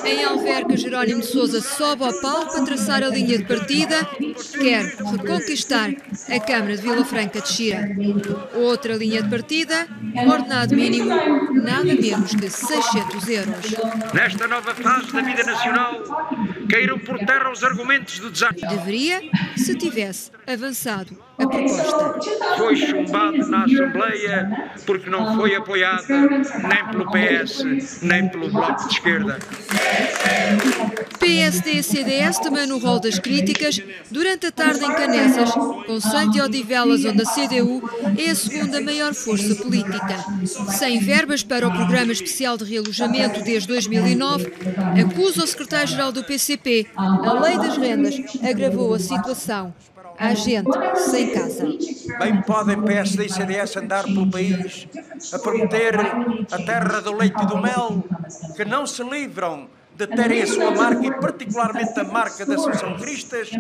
Em Alverca, Jerónimo de Sousa sobe ao palco para traçar a linha de partida. Quer reconquistar a Câmara de Vila Franca de Xira. Outra linha de partida, ordenado mínimo, nada menos que 600 euros. Nesta nova fase da vida nacional, caíram por terra os argumentos do desastre. Deveria, se tivesse avançado a proposta. Foi chumbado na Assembleia porque não foi apoiada nem pelo PS, nem pelo Bloco de Esquerda. PSD e CDS também no rol das críticas. Durante a tarde em Caneças, concelho de Odivelas, onde a CDU é a segunda maior força política. Sem verbas para o Programa Especial de Realojamento desde 2009, acusa o secretário-geral do PCP. A lei das rendas agravou a situação. Há gente sem casa. Bem podem PSD e CDS andar pelo país a prometer a terra do leite e do mel, que não se livram de terem a sua marca e particularmente a marca da Associação de Cristas.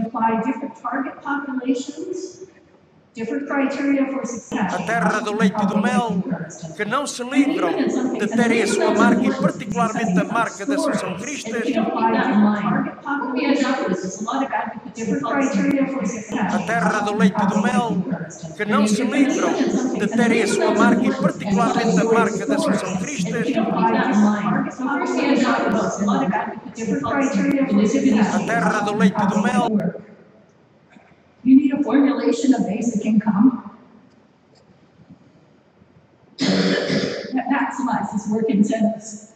A terra do leite e do mel, que não se livram de terem a sua marca e particularmente a marca da Associação de Cristas. A terra do leite e do mel, que não se livram de terem a sua marca e particularmente a marca da Associação de Cristas. A terra do leite e do mel. You need a formulation of basic income that maximizes work incentives.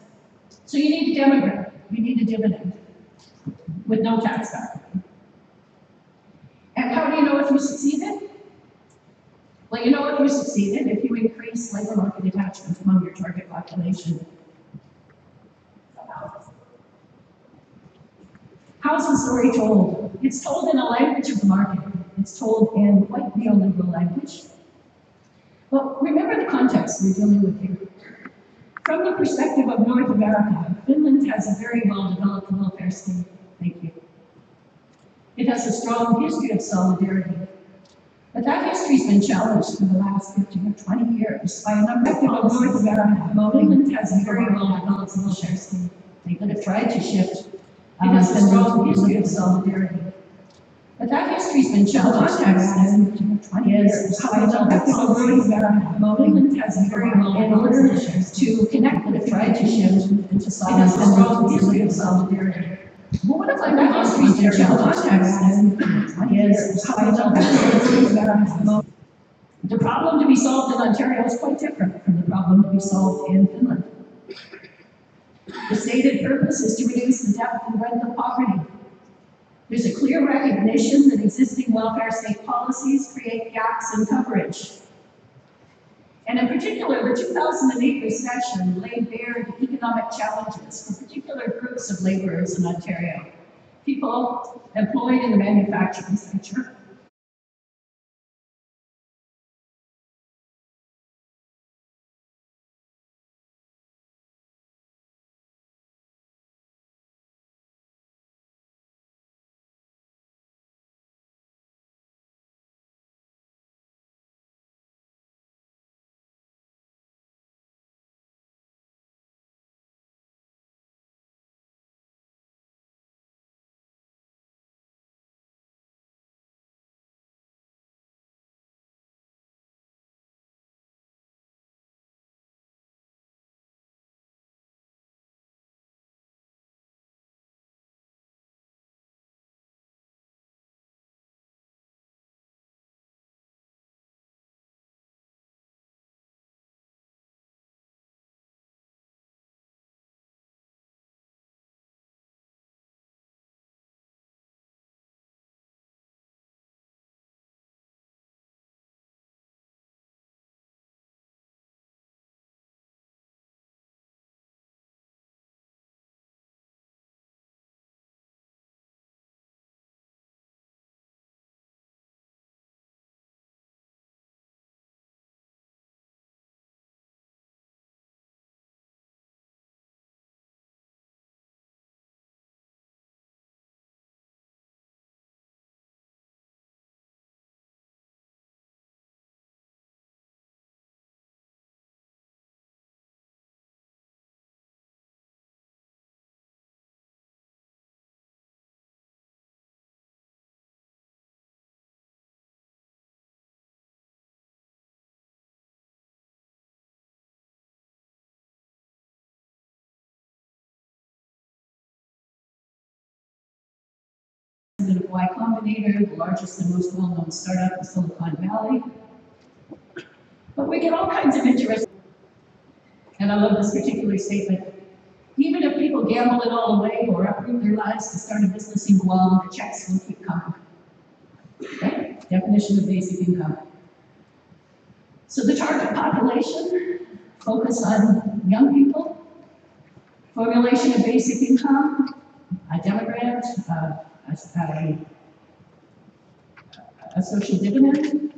So you need a demographic, you need a dividend with no tax back. And how do you know if you succeeded? Well, you know if you succeeded if you increase labor market attachment among your target population. How's the story told? It's told in a language of the market. It's told in quite neoliberal language. Well, remember the context we're dealing with here. From the perspective of North America, Finland has a very well-developed welfare state. Thank you. It has a strong history of solidarity. But that history's been challenged for the last 15 or 20 years by a number of policies. North America, Finland has a very well-developed welfare state. They could have tried to shift. It has a strong history of solidarity. But that history's been challenged by 20 years by a number of policies. Finland has a very well-developed to connect with, tried to shift into solidarity. It has a strong history of solidarity. But what if that history's been challenged by 20 years by a number of policies? The problem to be solved in Ontario is quite different from the problem to be solved in Finland. The stated purpose is to reduce the depth and breadth of poverty. There's a clear recognition that existing welfare state policies create gaps in coverage. And in particular, the 2008 recession laid bare the economic challenges for particular groups of laborers in Ontario, people employed in the manufacturing sector, of Y Combinator, the largest and most well-known startup in Silicon Valley. But we get all kinds of interesting, and I love this particular statement. Even if people gamble it all away or uproot their lives to start a business in Guam, the checks will keep coming. Right? Definition of basic income. So the target population, focus on young people, formulation of basic income, a demograph, a social dividend,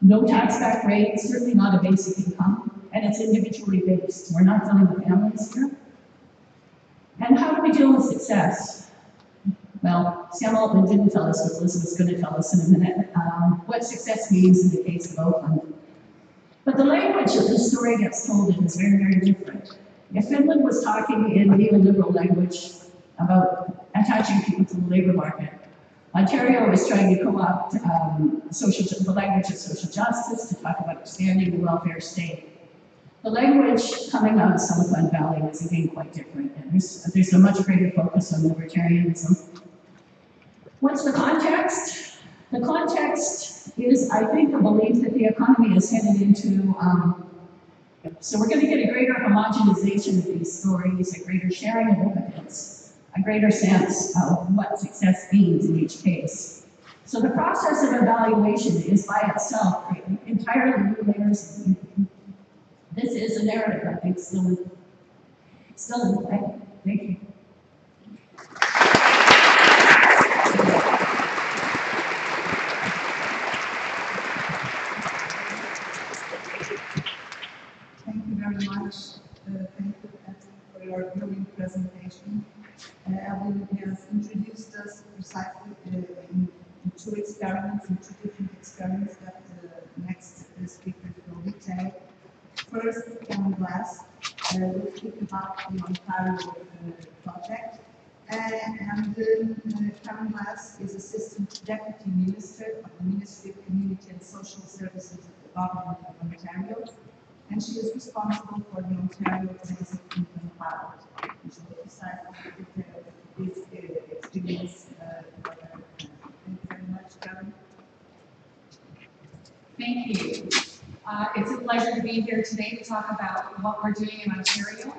no tax back rate, certainly not a basic income, and it's individually based. We're not dealing with families here. And how do we deal with success? Well, Sam Altman didn't tell us what Liz was going to tell us in a minute, what success means in the case of Oakland. But the language of the story gets told is very, very different. If Finland was talking in neoliberal language about attaching people to the labor market, Ontario was trying to co-opt the language of social justice to talk about expanding the welfare state. The language coming out of Silicon Valley is again quite different, and there's a much greater focus on libertarianism. What's the context? The context is, I think, a belief that the economy is headed into, so we're going to get a greater homogenization of these stories, a greater sharing of evidence, a greater sense of what success means in each case. So the process of evaluation is by itself entirely new layers of thinking. This is a narrative, I think, still in play. Thank you. Thank you very much. Thank you for your brilliant presentation. Evelyn has introduced us precisely in two experiments, in two different experiments that the next speakers will detail. First, Karen Glass will speak about the Ontario project. And Karen Glass is Assistant Deputy Minister of the Ministry of Community and Social Services of the Government of Ontario. And she is responsible for the Ontario Basic Income Pilot. And she will precisely detail this experience. Thank you very much, Karen. Thank you. It's a pleasure to be here today to talk about what we're doing in Ontario.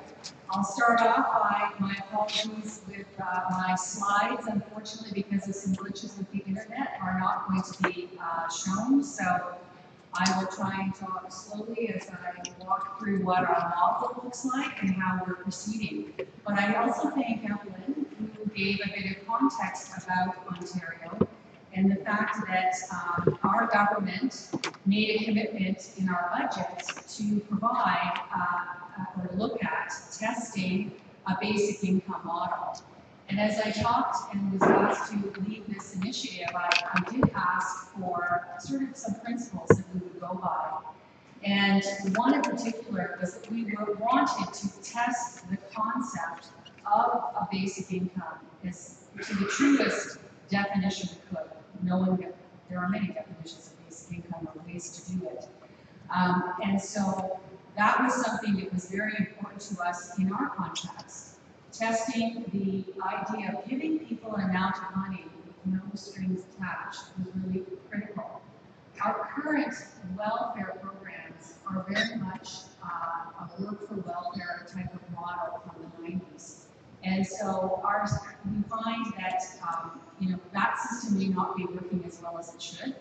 I'll start off by my apologies with my slides, unfortunately, because of some glitches with the internet, are not going to be shown. So I will try and talk slowly as I walk through what our model looks like and how we're proceeding. But I also thank Evelyn, who gave a bit of context about Ontario and the fact that our government made a commitment in our budget to provide or look at testing a basic income model. And as I talked and was asked to lead this initiative, I did ask for sort of some principles that we would go by. And one in particular was that we wanted to test the concept of a basic income as to the truest definition we could, knowing that there are many definitions of basic income or ways to do it. And so that was something that was very important to us in our context. Testing the idea of giving people an amount of money with no strings attached was really critical. Our current welfare programs are very much a work for welfare type of model from the 90s. And so we find that that system may not be working as well as it should.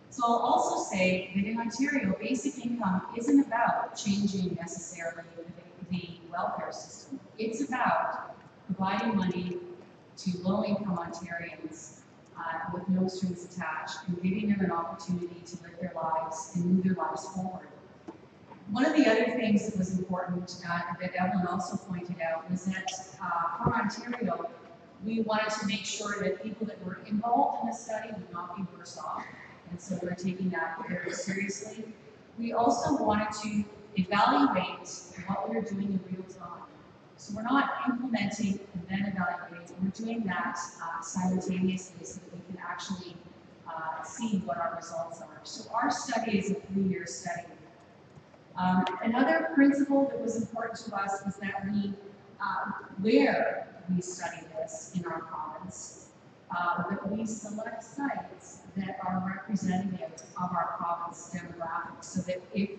So I'll also say that in Ontario, basic income isn't about changing necessarily the welfare system. It's about providing money to low-income Ontarians with no strings attached and giving them an opportunity to live their lives and move their lives forward. One of the other things that was important that Evelyn also pointed out was that for Ontario, we wanted to make sure that people that were involved in the study would not be worse off, and so we're taking that very seriously. We also wanted to evaluate what we were doing in real time. So we're not implementing and then evaluating, we're doing that simultaneously so that we can actually see what our results are. So our study is a 3-year study. Another principle that was important to us was that where we study this in our province, that we select sites that are representative of our province demographics, so that if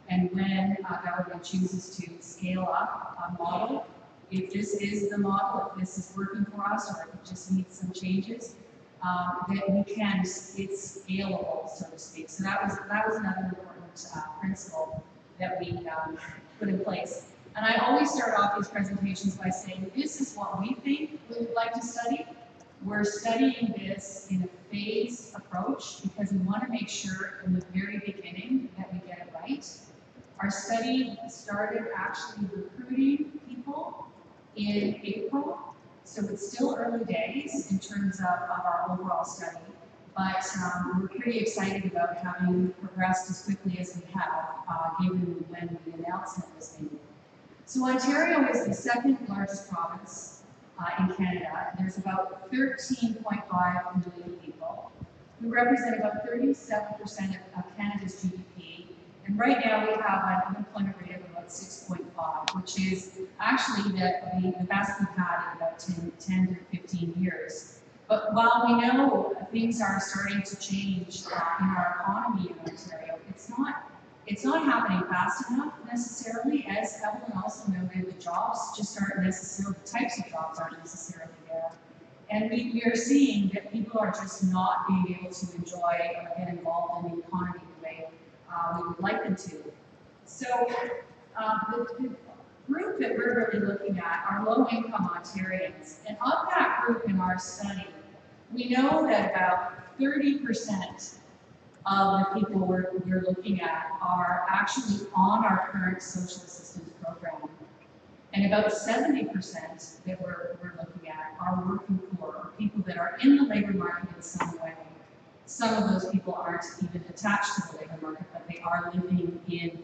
and when government chooses to scale up a model, if this is the model, if this is working for us, or if it just needs some changes, that we can, it's scalable, so to speak. So that was another important principle that we put in place. And I always start off these presentations by saying, this is what we think we would like to study. We're studying this in a phased approach because we want to make sure in the very beginning that we get it right. Our study started actually recruiting people in April, so it's still early days in terms of our overall study, but we're pretty excited about having progressed as quickly as we have, given when the announcement was made. So Ontario is the second largest province in Canada. There's about 13.5 million people. We represent about 37% of Canada's GDP. And right now we have an unemployment rate of about 6.5, which is actually the best we've had in about 10 to 15 years. But while we know things are starting to change in our economy in Ontario, it's not happening fast enough necessarily. As Evelyn also noted, the jobs just aren't necessarily, the types of jobs aren't necessarily there. And we are seeing that people are just not being able to enjoy or get involved in the economy the way we would like them to. So the group that we're really looking at are low-income Ontarians. And of that group in our study, we know that about 30% of the people we're looking at are actually on our current social assistance program. And about 70% that we're looking at are working poor, or people that are in the labor market in some way. Some of those people aren't even attached to the labor market, but they are living in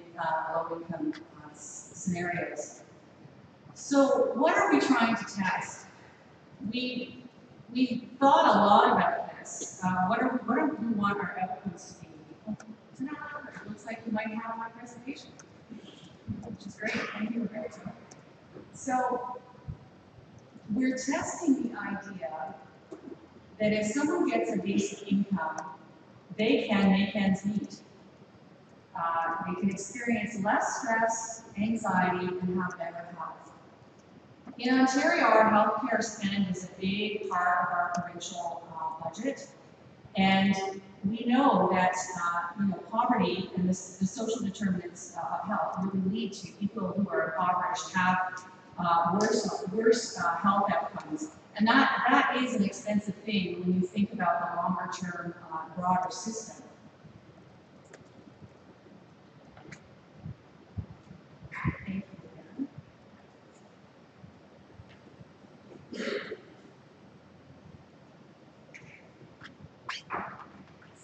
low-income scenarios. So what are we trying to test? We thought a lot about this. What do we want our outcomes to be? It looks like we might have my presentation, which is great. Thank you, Roberto. So we're testing the idea that if someone gets a basic income, they can make ends meet. They can experience less stress, anxiety, and have better health. In Ontario, our healthcare spend is a big part of our provincial budget, and we know that poverty and the social determinants of health really lead to people who are impoverished have worse health outcomes. And that is an expensive thing when you think about the longer term, broader system. Thank you, again.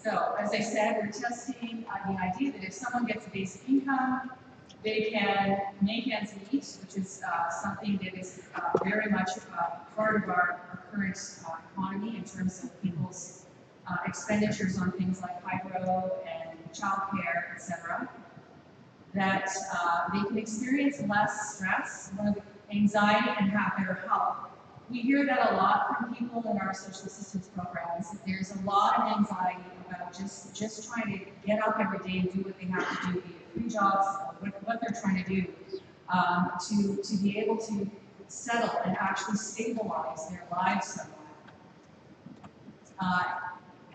So, as I said, we're testing the idea that if someone gets a basic income, they can make ends meet, which is something that is very much part of our current economy in terms of people's expenditures on things like hydro and childcare, etc. That they can experience less stress, anxiety, and have better health. We hear that a lot from people in our social assistance programs. There's a lot of anxiety about just trying to get up every day and do what they have to do, be it free jobs, what they're trying to do, to be able to settle and actually stabilize their lives somewhat.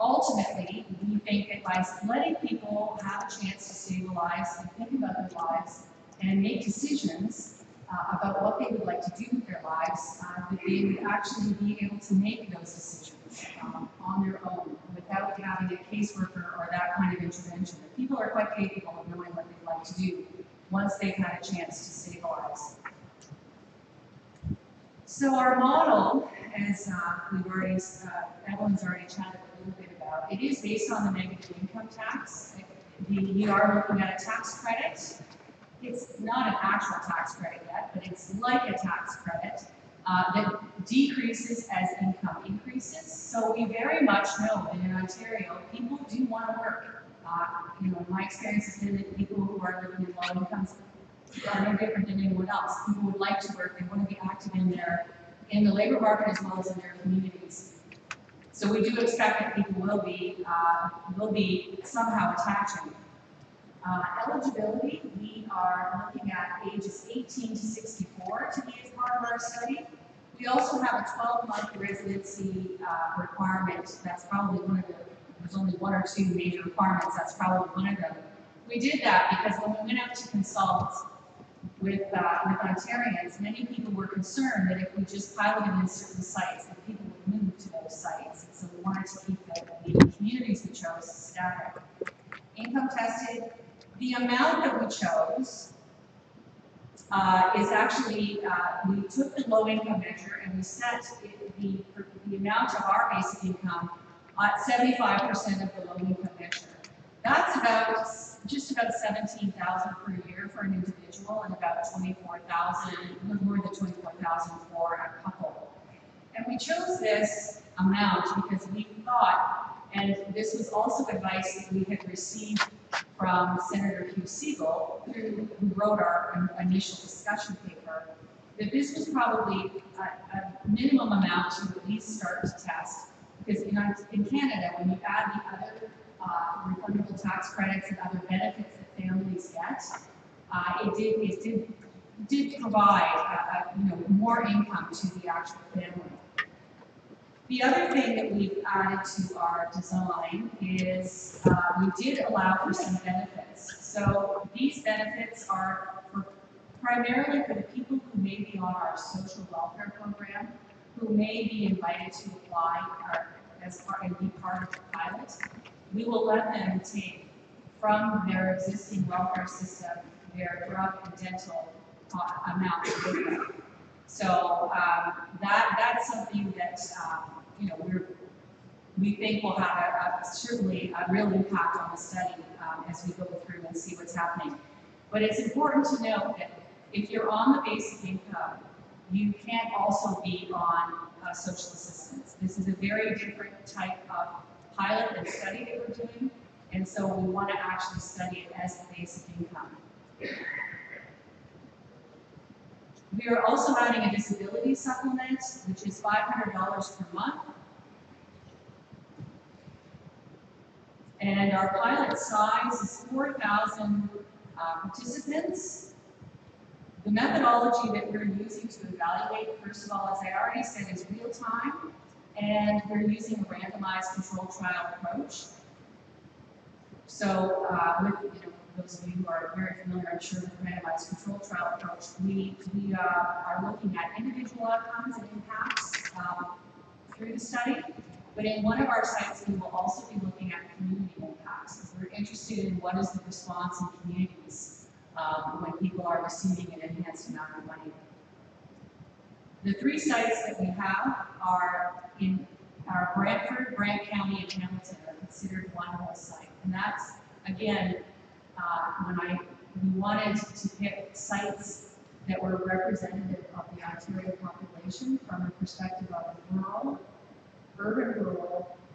Ultimately, we think that by letting people have a chance to stabilize and think about their lives and make decisions about what they would like to do with their lives, that they would actually be able to make those decisions on their own without having a caseworker or that kind of intervention. That people are quite capable of knowing what they'd like to do once they've had a chance to stabilize. So our model, as we've already, Evelyn's already chatted a little bit about, it is based on the negative income tax. We are looking at a tax credit. It's not an actual tax credit yet, but it's like a tax credit that decreases as income increases. So we very much know that in Ontario, people do want to work. My experience has been that people who are living in low incomes are no different than anyone else. People would like to work, they want to be active in the labor market as well as in their communities. So we do expect that people will be somehow attaching. Eligibility, we are looking at ages 18 to 64 to be a part of our study. We also have a 12-month residency requirement. That's probably one of the, there's only one or two major requirements. That's probably one of them. We did that because when we went out to consult with Ontarians, many people were concerned that if we just piloted in certain sites, that people would move to those sites. And so we wanted to keep the communities we chose static. Income tested. The amount that we chose is actually, we took the low income measure and we set the amount of our basic income at 75% of the low income measure. That's about just about 17,000 per year for an individual and about 24,000, a little more than 24,000 for a couple. And we chose this amount because we thought, and this was also advice that we had received from Senator Hugh Siegel, who wrote our initial discussion paper, that this was probably a minimum amount to at least start to test. Because in Canada, when you add the other refundable tax credits and other benefits that families get, it did provide more income to the actual family. The other thing that we've added to our design is we did allow for some benefits. So these benefits are primarily for the people who may be on our social welfare program, who may be invited to apply and be part of the pilot. We will let them take from their existing welfare system their drug and dental amounts with them. So that's something that we think will have certainly a real impact on the study as we go through and see what's happening. But it's important to note that if you're on the basic income, you can't also be on social assistance. This is a very different type of pilot and study that we're doing, and so we want to actually study it as the basic income. We are also adding a disability supplement, which is $500 per month. And our pilot size is 4,000 participants. The methodology that we're using to evaluate, first of all, as I already said, is real time, and we're using a randomized controlled trial approach. So, with those of you who are very familiar, I'm sure, with the randomized controlled trial approach, we are looking at individual outcomes and impacts through the study. But in one of our sites, we will also be looking at community impacts, because we're interested in what is the response in communities when people are receiving an enhanced amount of money. The three sites that we have are in Brantford, Grant County, and Hamilton are considered one whole site. And that's, again, we wanted to pick sites that were representative of the Ontario population from a perspective of rural, urban,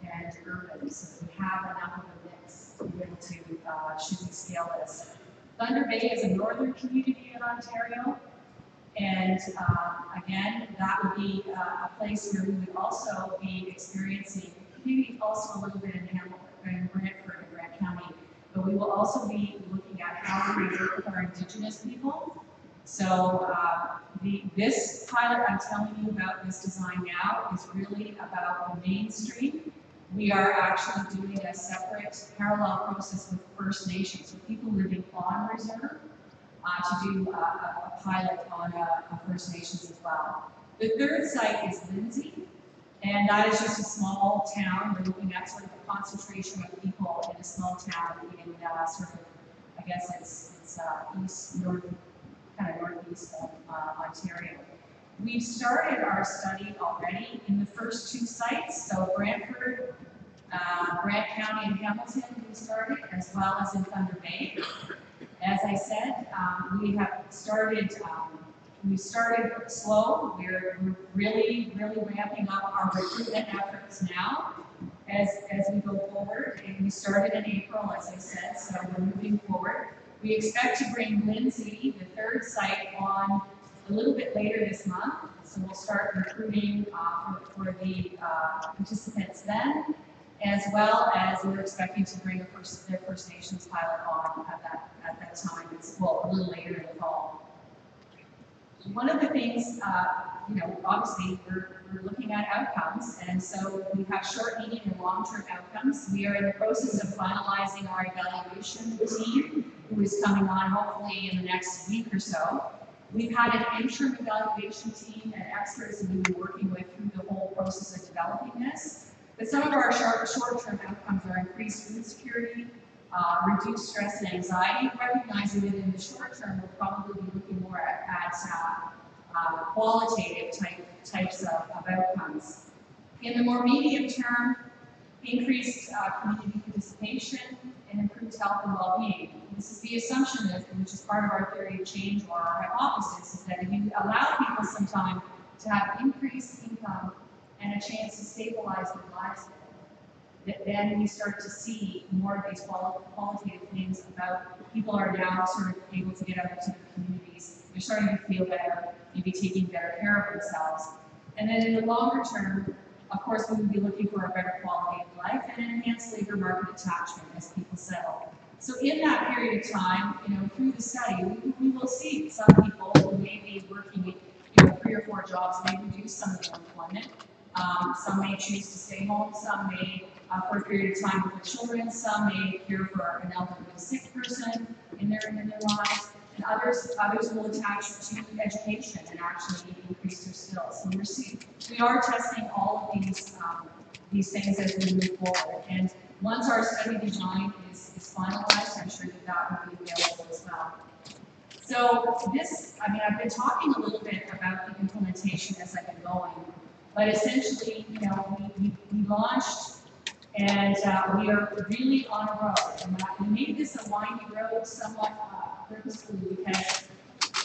and urban, so that we have enough of a mix to be able to, should we scale this. Thunder Bay is a northern community in Ontario, and again, that would be a place where we would also be experiencing, maybe also a little bit in Hamilton, in Brantford and Grant County, but we will also be looking at how we work with our Indigenous people. So this pilot I'm telling you about, this design now, is really about the mainstream. We are actually doing a separate parallel process with First Nations, so people living on reserve, to do a pilot on a First Nations as well. The third site is Lindsay, and that is just a small town. We're looking at sort of a concentration of people in a small town in sort of, I guess it's northeast of Ontario. We've started our study already in the first two sites, so Brantford, Grant County, and Hamilton we started, as well as in Thunder Bay. As I said, we have started. We started slow. We're really ramping up our recruitment efforts now as we go forward. And we started in April, as I said, so we're moving forward. We expect to bring Lindsay, the third site, on a little bit later this month. So we'll start recruiting for the participants then, as well as we're expecting to bring their First Nations pilot on at that time. It's, well, a little later in the fall. One of the things, obviously we're looking at outcomes, and so we have short, medium, and long-term outcomes. We are in the process of finalizing our evaluation team, who is coming on hopefully in the next week or so. We've had an interim evaluation team and experts that we've been working with through the whole process of developing this. But some of our short-term outcomes are increased food security, reduced stress and anxiety, recognizing that in the short term we'll probably be looking more at qualitative types of outcomes. In the more medium term, increased community participation and improved health and well-being. This is the assumption that, which is part of our theory of change or our hypothesis, is that if you allow people some time to have increased income and a chance to stabilize their lives, then we start to see more of these qualitative things about people are now sort of able to get out into their communities. They're starting to feel better, maybe taking better care of themselves. And then in the longer term, of course, we would be looking for a better quality of life and enhanced labor market attachment as people settle. So in that period of time, through the study, we will see some people who may be working 3 or 4 jobs may reduce some of their employment. Some may choose to stay home, some may for a period of time with their children, some may care for an elderly sick person in their lives, and others will attach to education and actually increase their skills. So we are testing all of these things as we move forward. And once our study design is finalized, I'm sure that will be available as well. So this, I've been talking a little bit about the implementation as I've been going, but essentially, we launched. And we are really on a road. And we made this a windy road somewhat purposefully because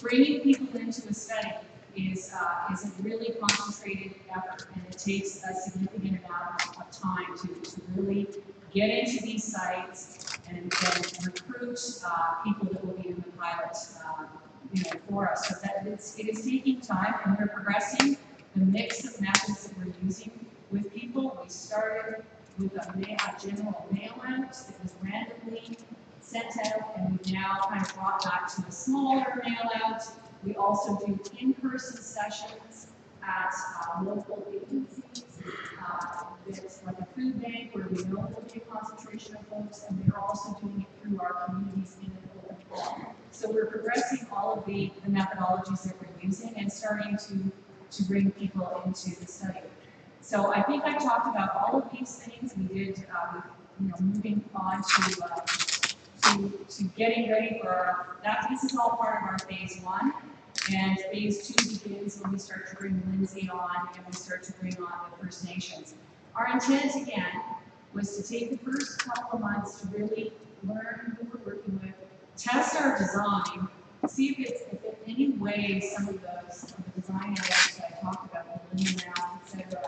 bringing people into a study is a really concentrated effort, and it takes a significant amount of time to really get into these sites and recruit people that will be in the pilot for us. So that it is taking time, and we're progressing the mix of methods that we're using with people. We started with a general mail-out that was randomly sent out, and we've now kind of brought back to a smaller mail-out. We also do in-person sessions at local agencies. It's like a food bank where we know there'll be a concentration of folks, and we're also doing it through our communities in the open forum. So we're progressing all of the methodologies that we're using and starting to bring people into the study. So I think I talked about all of these things. We did, moving on to getting ready for that. This is all part of our phase 1, and phase 2 begins when we start to bring Lindsay on and we start to bring on the First Nations. Our intent again was to take the first couple of months to really learn who we're working with, test our design, see if in any way some of the design elements that I talked about, the linear math, etc.,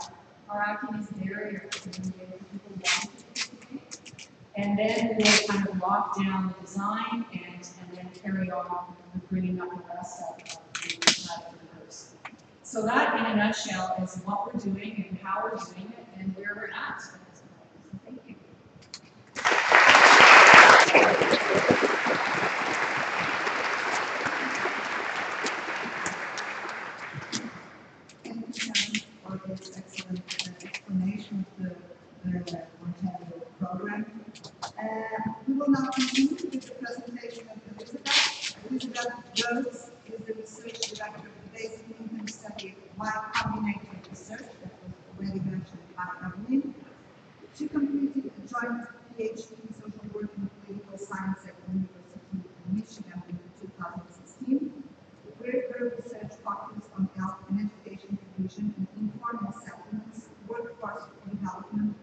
are acting as barriers in the way that people want to participate. And then we'll kind of lock down the design and then carry on with bringing up the rest of the groups. So that, in a nutshell, is what we're doing and how we're doing it and where we're at. So thank you. For this excellent explanation of the Ontario program. We will now continue with the presentation of Elizabeth. Elizabeth Rhodes is the research director of the Basic Movement Study by Combinated Research, that was already mentioned by Evelyn. She completed a joint PhD in social work and political science at the University of Michigan in 2016, where her research focused on health and education provision in informal settlements, workforce development,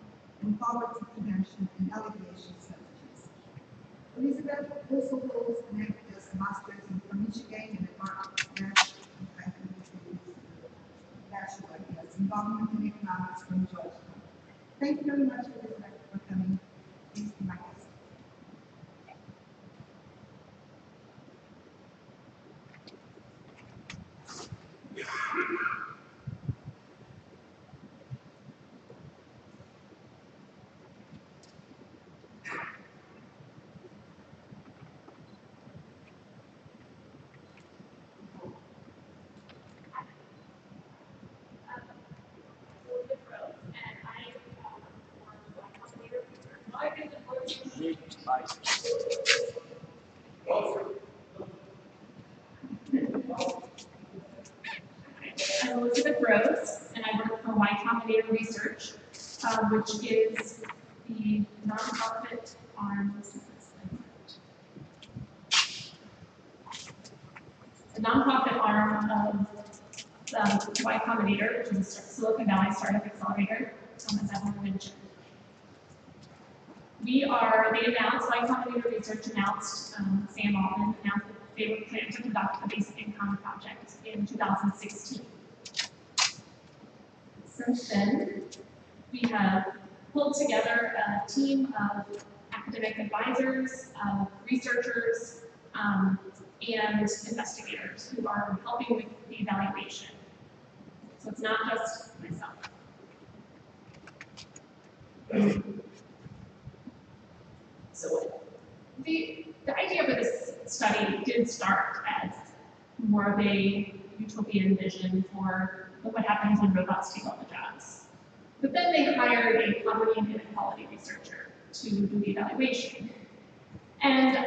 and poverty prevention and alleviation strategies. Elizabeth also holds an MPS Master's from Michigan and a Bachelor in Government and Economics from Georgetown. Thank you very much, Elizabeth, for coming. Please be my guest. I'm Elizabeth Rose, and I work for Y Combinator Research, which is the nonprofit arm. The nonprofit arm of the Y Combinator, which is a Silicon Valley startup accelerator, as Evelyn mentioned. They announced, Y Combinator Research announced, Sam Altman announced that they were planning to conduct a basic income project in 2016. Since then, we have pulled together a team of academic advisors, researchers, and investigators who are helping with the evaluation. So it's not just myself. So the idea for this study did start as more of a utopian vision for what happens when robots take all the jobs. But then they hired a poverty and inequality researcher to do the evaluation. And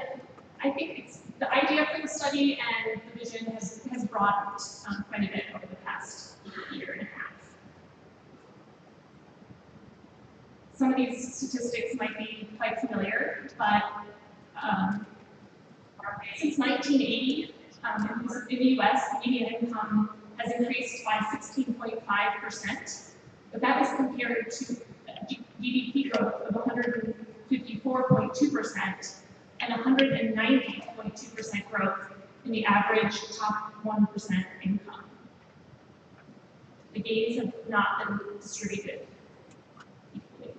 I think the idea for the study and the vision has broadened quite a bit over the past year and a half. Some of these statistics might be quite familiar, but since 1980, in the US, median income has increased by 16.5%, but that is compared to GDP growth of 154.2% and 190.2% growth in the average top 1% income. The gains have not been distributed equally.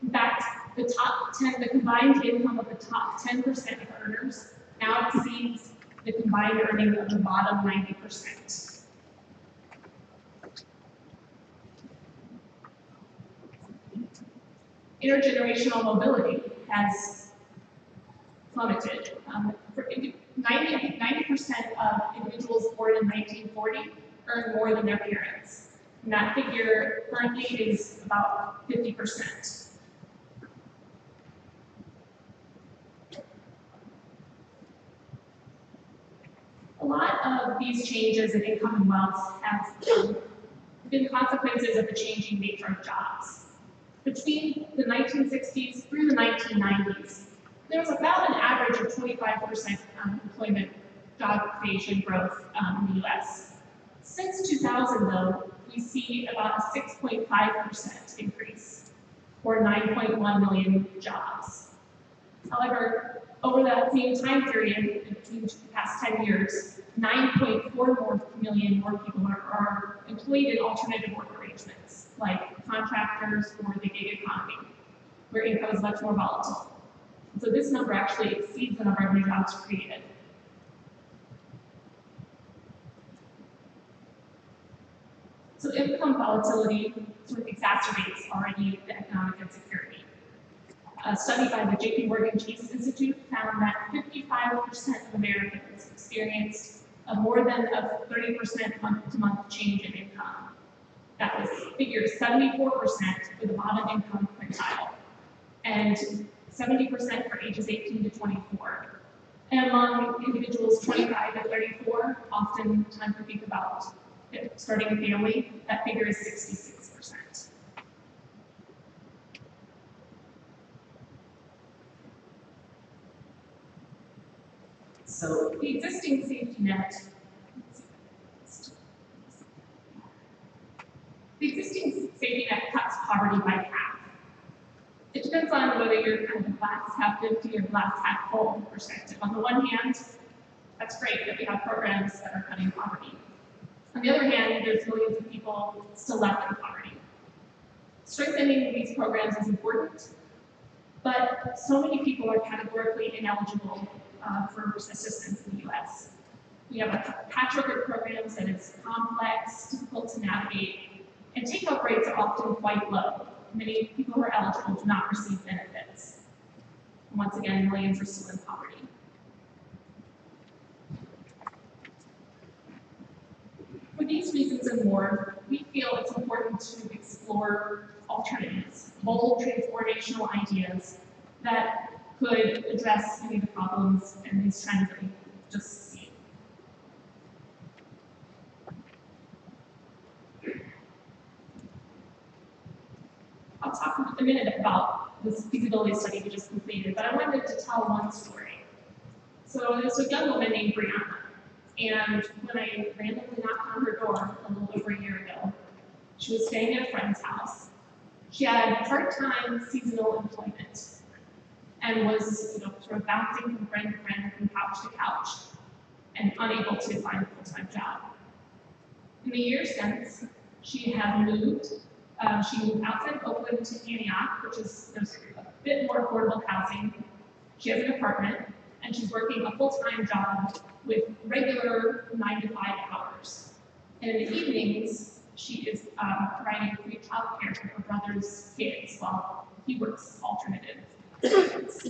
In fact, the combined income of the top 10% of earners now exceeds the combined earnings of the bottom 90%. Intergenerational mobility has plummeted. 90% of individuals born in 1940 earn more than their parents. And that figure currently is about 50%. A lot of these changes in income and wealth have been consequences of the changing nature of jobs. Between the 1960s through the 1990s, there was about an average of 25% employment job creation growth in the US. Since 2000, though, we see about a 6.5% increase, or 9.1 million jobs. However, over that same time period, between the past 10 years, 9.4 million more people are employed in alternative work arrangements, like contractors or the gig economy, where income is much more volatile. So this number actually exceeds the number of new jobs created. So income volatility sort of exacerbates already the economic insecurity. A study by the JP Morgan Chase Institute found that 55% of Americans experienced more than a 30% month-to-month change in income. That was figures 74% for the bottom income quintile, and 70% for ages 18 to 24. And among individuals 25 to 34, oftentimes we think about starting a family, that figure is 66%. So the existing safety net, cuts poverty by half. It depends on whether you're kind of glass half empty or glass half full perspective. On the one hand, that's great that we have programs that are cutting poverty. On the other hand, there's millions of people still left in poverty. Strengthening these programs is important, but so many people are categorically ineligible for assistance in the US. We have a patchwork of programs that is complex, difficult to navigate, and take-up rates are often quite low. Many people who are eligible do not receive benefits. And once again, millions are still in poverty. For these reasons and more, we feel it's important to explore alternatives, bold transformational ideas that could address many of the problems and these trends that we just seen. I'll talk in a minute about this feasibility study we just completed, but I wanted to tell one story. So there's a young woman named Brianna, and when I randomly knocked on her door a little over a year ago, she was staying at a friend's house. She had part-time seasonal employment and was sort of bouncing from friend to friend, from couch to couch, and unable to find a full-time job. In the years since, she has moved. She moved outside of Oakland to Antioch, which is a bit more affordable housing. She has an apartment, and she's working a full-time job with regular 9 to 5 hours. And in the evenings, she is providing free childcare for her brother's kids while he works alternative shifts.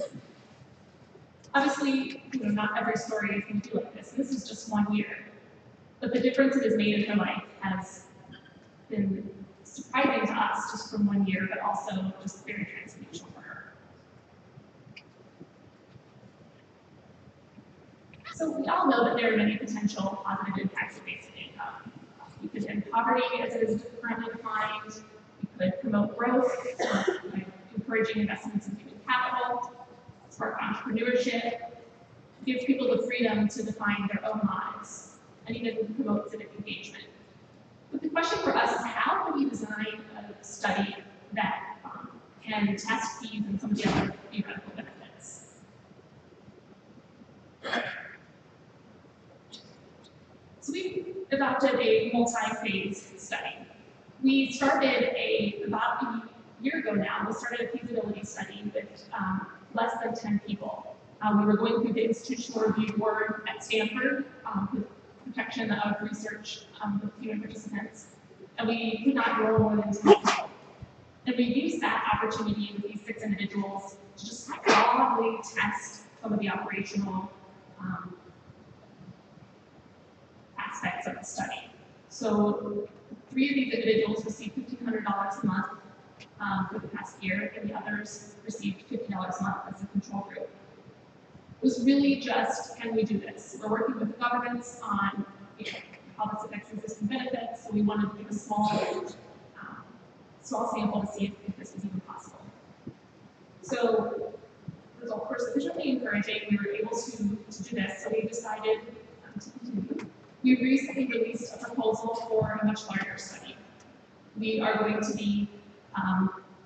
Obviously, not every story is going to be like this. This is just 1 year. But the difference it has made in her life has been surprising to us just from 1 year, but also just very transformational for her. So we all know that there are many potential positive impacts of basic income. We could end poverty as it is currently defined. We could promote growth, by encouraging investments in human capital, spark entrepreneurship, give people the freedom to define their own lives, and even promote civic engagement. But the question for us is, how do we design a study that can test these and some of the other theoretical benefits? So we adopted a multi-phase study. We started about a year ago now, we started a feasibility study with less than 10 people. We were going through the institutional review board at Stanford with protection of research with human participants, and we could not enroll more than 10 people. And we used that opportunity with these 6 individuals to just broadly test some of the operational aspects of the study. So 3 of these individuals received $1,500 a month for the past year, and the others received $50 a month as a control group. It was really just, can we do this? We're working with the governments on how this affects existing benefits, so we wanted to do a small sample to see if this was even possible. So the results were sufficiently encouraging. We were able to do this, so we decided to continue. We recently released a proposal for a much larger study. We are going to be,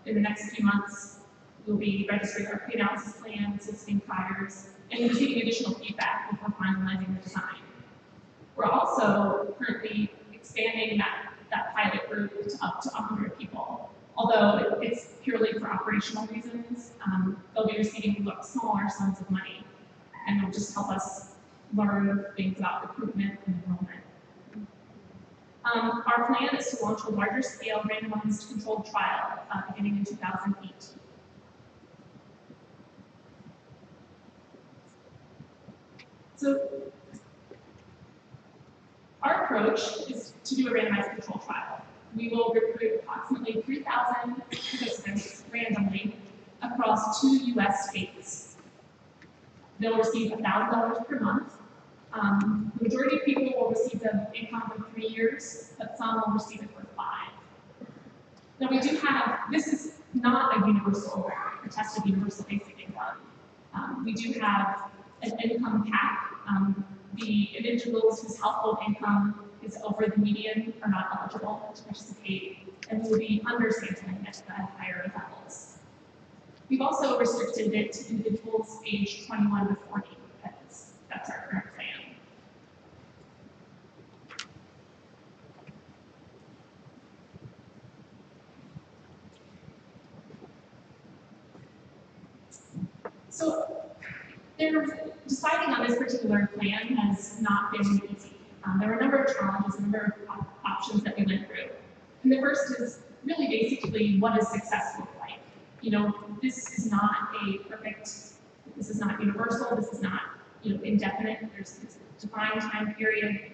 in the next few months, we'll be registering our pre-analysis plan, soliciting priors, and receiving additional feedback before finalizing the design. We're also currently expanding that pilot group to up to 100 people. Although it's purely for operational reasons, they'll be receiving smaller sums of money, and it'll just help us learn things about recruitment and enrollment. Our plan is to launch a larger scale randomized controlled trial beginning in 2018. So our approach is to do a randomized control trial. We will recruit approximately 3,000 participants randomly across 2 US states. They'll receive $1,000 per month. The majority of people will receive the income for 3 years, but some will receive it for 5. Now we do have, this is not a universal, a test of universal basic income. We do have an income cap. The individuals whose household income is over the median are not eligible to participate, and will be undersampling at the higher levels. We've also restricted it to individuals aged 21 to 40. That's our current plan. So deciding on this particular plan has not been easy. There were a number of challenges, a number of options that we went through. And the first is really basically, what does success look like? This is not this is not universal, this is not indefinite. There's a defined time period.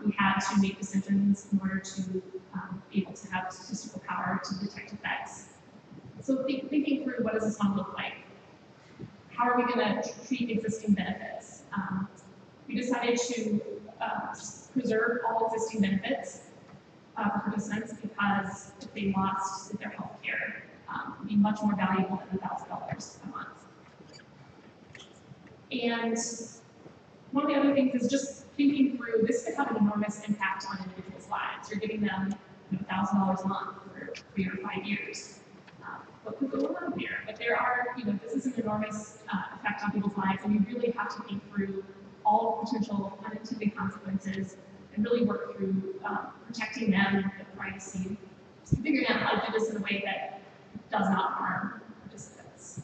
We had to make decisions in order to be able to have statistical power to detect effects. So thinking through, what does this one look like? how are we going to treat existing benefits? We decided to preserve all existing benefits for participants because if they lost their health care, it would be much more valuable than $1,000 a month. And one of the other things is just thinking through, this could have an enormous impact on individuals' lives. You're giving them $1,000 a month for 3 or 5 years. What could go wrong there? But there are, this is an enormous effect on people's lives, and you really have to think through all potential unintended consequences and really work through protecting them, their privacy, and figuring out how to do this in a way that does not harm participants.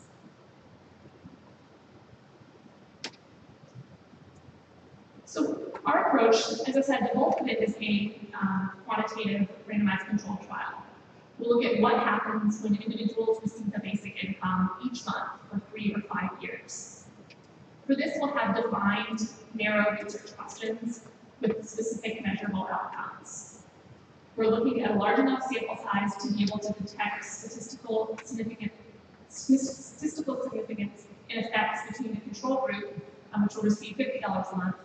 So our approach, as I said, the bulk of it is a quantitative randomized controlled trial. We'll look at what happens when individuals receive the basic income each month for 3 or 5 years. For this, we'll have defined, narrow research questions with specific measurable outcomes. We're looking at a large enough sample size to be able to detect statistical significance in effects between the control group, which will receive $50 a month,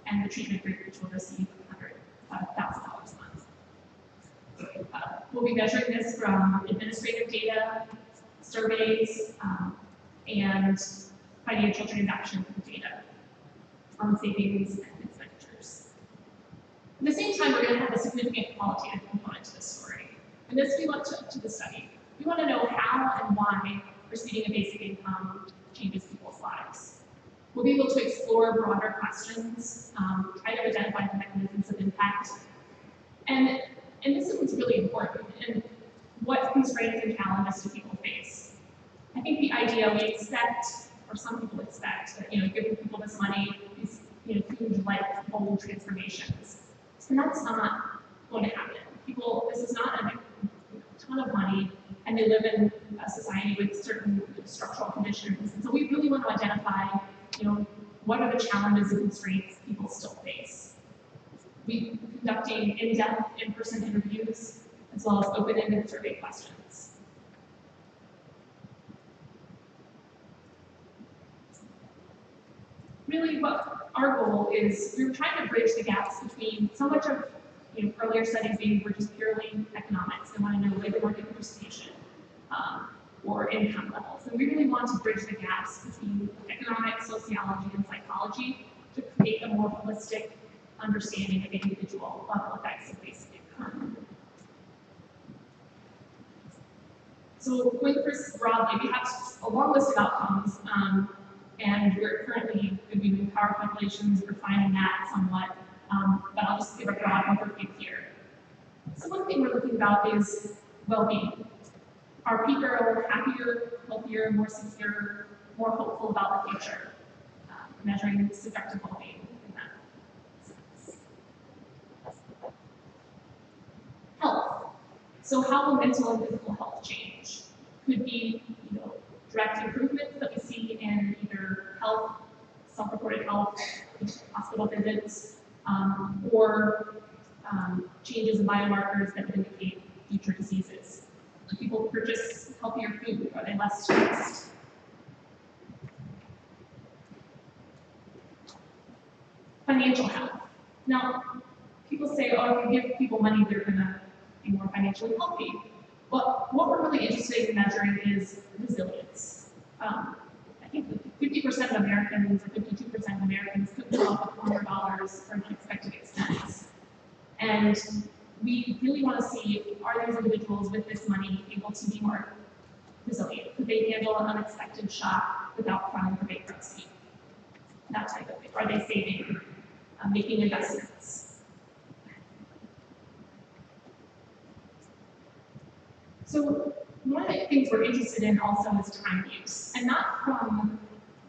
and the treatment group, which will receive $100,000 a month. We'll be measuring this from administrative data, surveys, and financial transaction data on savings and expenditures. At the same time, we're going to have a significant qualitative component to this story. And this we want to the study. We want to know how and why receiving a basic income changes people's lives. We'll be able to explore broader questions, try to identify the mechanisms of impact. And this is what's really important, and what constraints and challenges do people face. I think the idea we expect, or some people expect, that giving people this money is huge, like bold transformations. And that's not going to happen. This is not a ton of money, and they live in a society with certain structural conditions. And so we really want to identify, what are the challenges and constraints people still face. We're conducting in-depth, in-person interviews, as well as open-ended survey questions. Really, what our goal is, we're trying to bridge the gaps between so much of earlier studies maybe were just purely economics. They want to know labor market participation or income levels. And we really want to bridge the gaps between economics, sociology, and psychology to create a more holistic understanding of individual level effects of basic income. So going first broadly, we have a long list of outcomes, and we're currently doing power calculations, refining that somewhat, but I'll just give a broad overview here. So one thing we're looking about is well-being. Are people happier, healthier, more secure, more hopeful about the future? Measuring subjective well-being in that sense. Health. So how will mental and physical health change? Could be, direct improvements that we see in either health, self-reported health, hospital visits, or changes in biomarkers that would indicate future diseases. Do people purchase healthier food? Are they less stressed? Financial health. Now, people say, oh, if you give people money, they're going to be more financially healthy. But what we're really interested in measuring is resilience. I think 50% of Americans, or 52% of Americans, could come up with $100 for an unexpected expense. And we really want to see, are these individuals with this money able to be more resilient? Could they handle an unexpected shock without filing for bankruptcy? That type of thing. Are they saving, making investments? So one of the things we're interested in also is time use, and not from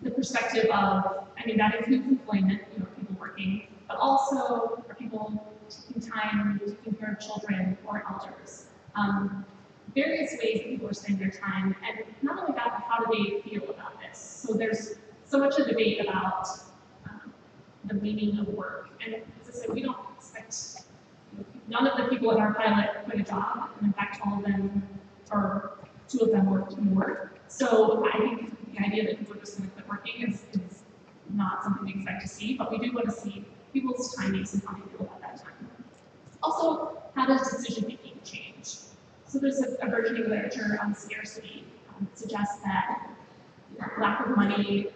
the perspective of, that includes employment, people working, but also are people taking time, taking care of children or elders. Various ways that people are spending their time, and not only that, but how do they feel about this? So there's so much a debate about the meaning of work, and as I said, we don't expect, none of the people in our pilot quit a job, and in fact, all of them, or 2 of them worked more. So I think the idea that people are just going to quit working is not something we expect to see, but we do want to see people's timings and how they feel about that time. Also, how does decision making change? So there's a burgeoning literature on scarcity that suggests that lack of money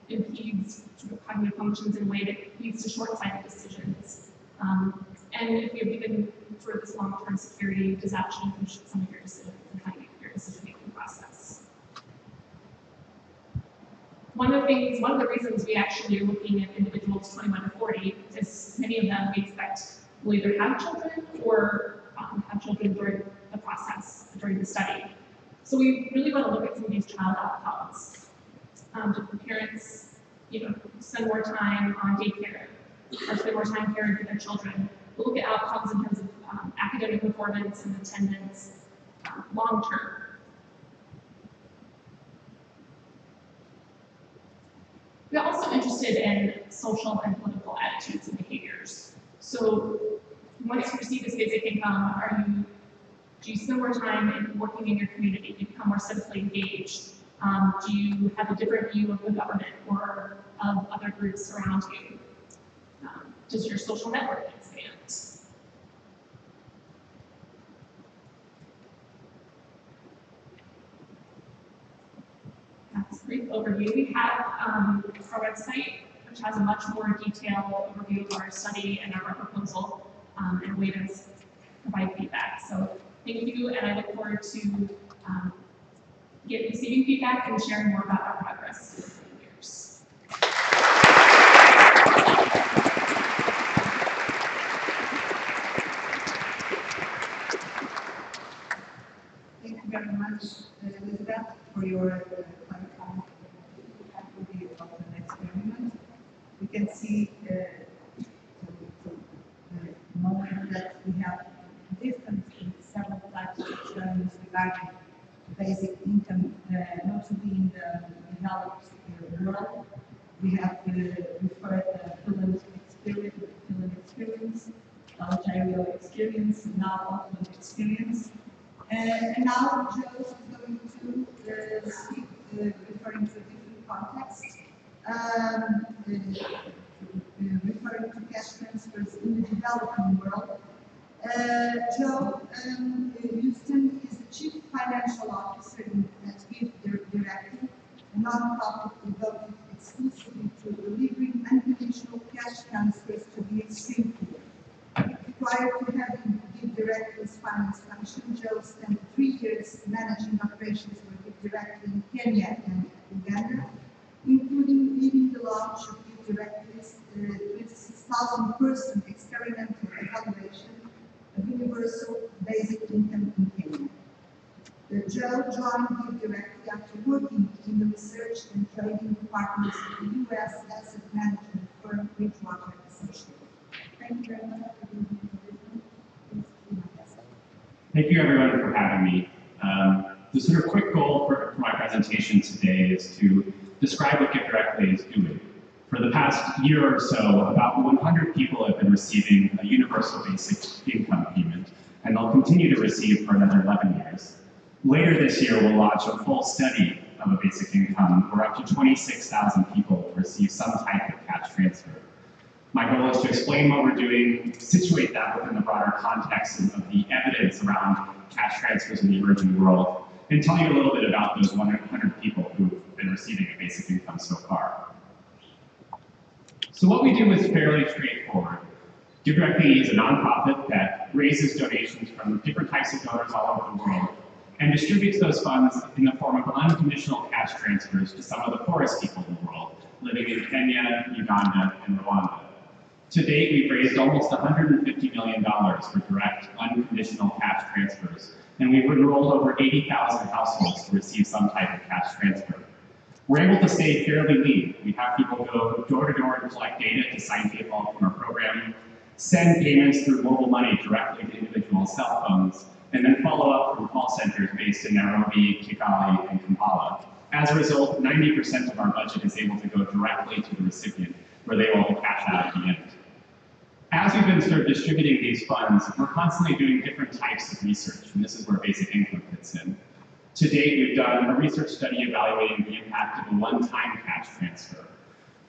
impedes sort of cognitive functions in a way that leads to short-sighted decisions. And if you're given sort of this long-term security, does that change some of your decisions and how you make your decision-making process? One of the reasons we actually are looking at individuals 21 to 40 is many of them we expect will either have children or have children during the process, during the study. So we really want to look at some of these child outcomes. Do parents, spend more time on daycare or spend more time caring for their children? We'll look at outcomes in terms of academic performance and attendance long term. We're also interested in social and political attitudes and behaviors. So once you receive this basic income, do you spend more time in working in your community? Do you become more civically engaged? Do you have a different view of the government or of other groups around you? Does your social network expand? That's a brief overview. We have our website, which has a much more detailed overview of our study and our proposal, and a way to provide feedback. So thank you, and I look forward to receiving feedback and sharing more about our progress in the coming years. Thank you very much, Elizabeth, for your clarifying faculty about the experiment. We can see moment that we have different several types of experiments regarding basic income, notably in the developed world. We have referred the Finland experience, Ontario experience, now Auckland experience. And now Joe is going to speak, referring to a different context, referring to cash transfers in the developing world. Joe Houston is the Chief Financial Officer at Give Directive, a non-profit devoted exclusively to delivering unconditional cash transfers to the extreme poor. Prior to having Give Directive's finance function, Joe spent 3 years managing operations for Give Directive in Kenya and Uganda, including leading the launch of Give Directive's 26,000-person experimental evaluation of universal basic income in Kenya. Joe joined Give Directive after working in the research and trading departments of the U.S. asset management firm Bridgewater Associates. Thank you very much for being here. Thank you, everyone, for having me. The sort of quick goal for my presentation today is to describe what Give Directly is doing. For the past year or so, about 100 people have been receiving a universal basic income payment, and they'll continue to receive for another 11 years. Later this year, we'll launch a full study of a basic income where up to 26,000 people will receive some type of cash transfer. My goal is to explain what we're doing, situate that within the broader context of the evidence around cash transfers in the emerging world, and tell you a little bit about those 100 people who've been receiving a basic income so far. So what we do is fairly straightforward. Give Directly is a nonprofit that raises donations from different types of donors all over the world and distributes those funds in the form of unconditional cash transfers to some of the poorest people in the world, living in Kenya, Uganda, and Rwanda. To date, we've raised almost $150 million for direct, unconditional cash transfers, and we've enrolled over 80,000 households to receive some type of cash transfer. We're able to stay fairly lean. We have people go door to door and collect data to sign people from our program, send payments through mobile money directly to individual cell phones, and then follow up from call centers based in Nairobi, Kigali, and Kampala. As a result, 90% of our budget is able to go directly to the recipient, where they will cash out at the end. As we've been sort of distributing these funds, we're constantly doing different types of research, and this is where basic income fits in. To date, we've done a research study evaluating the impact of a one-time cash transfer.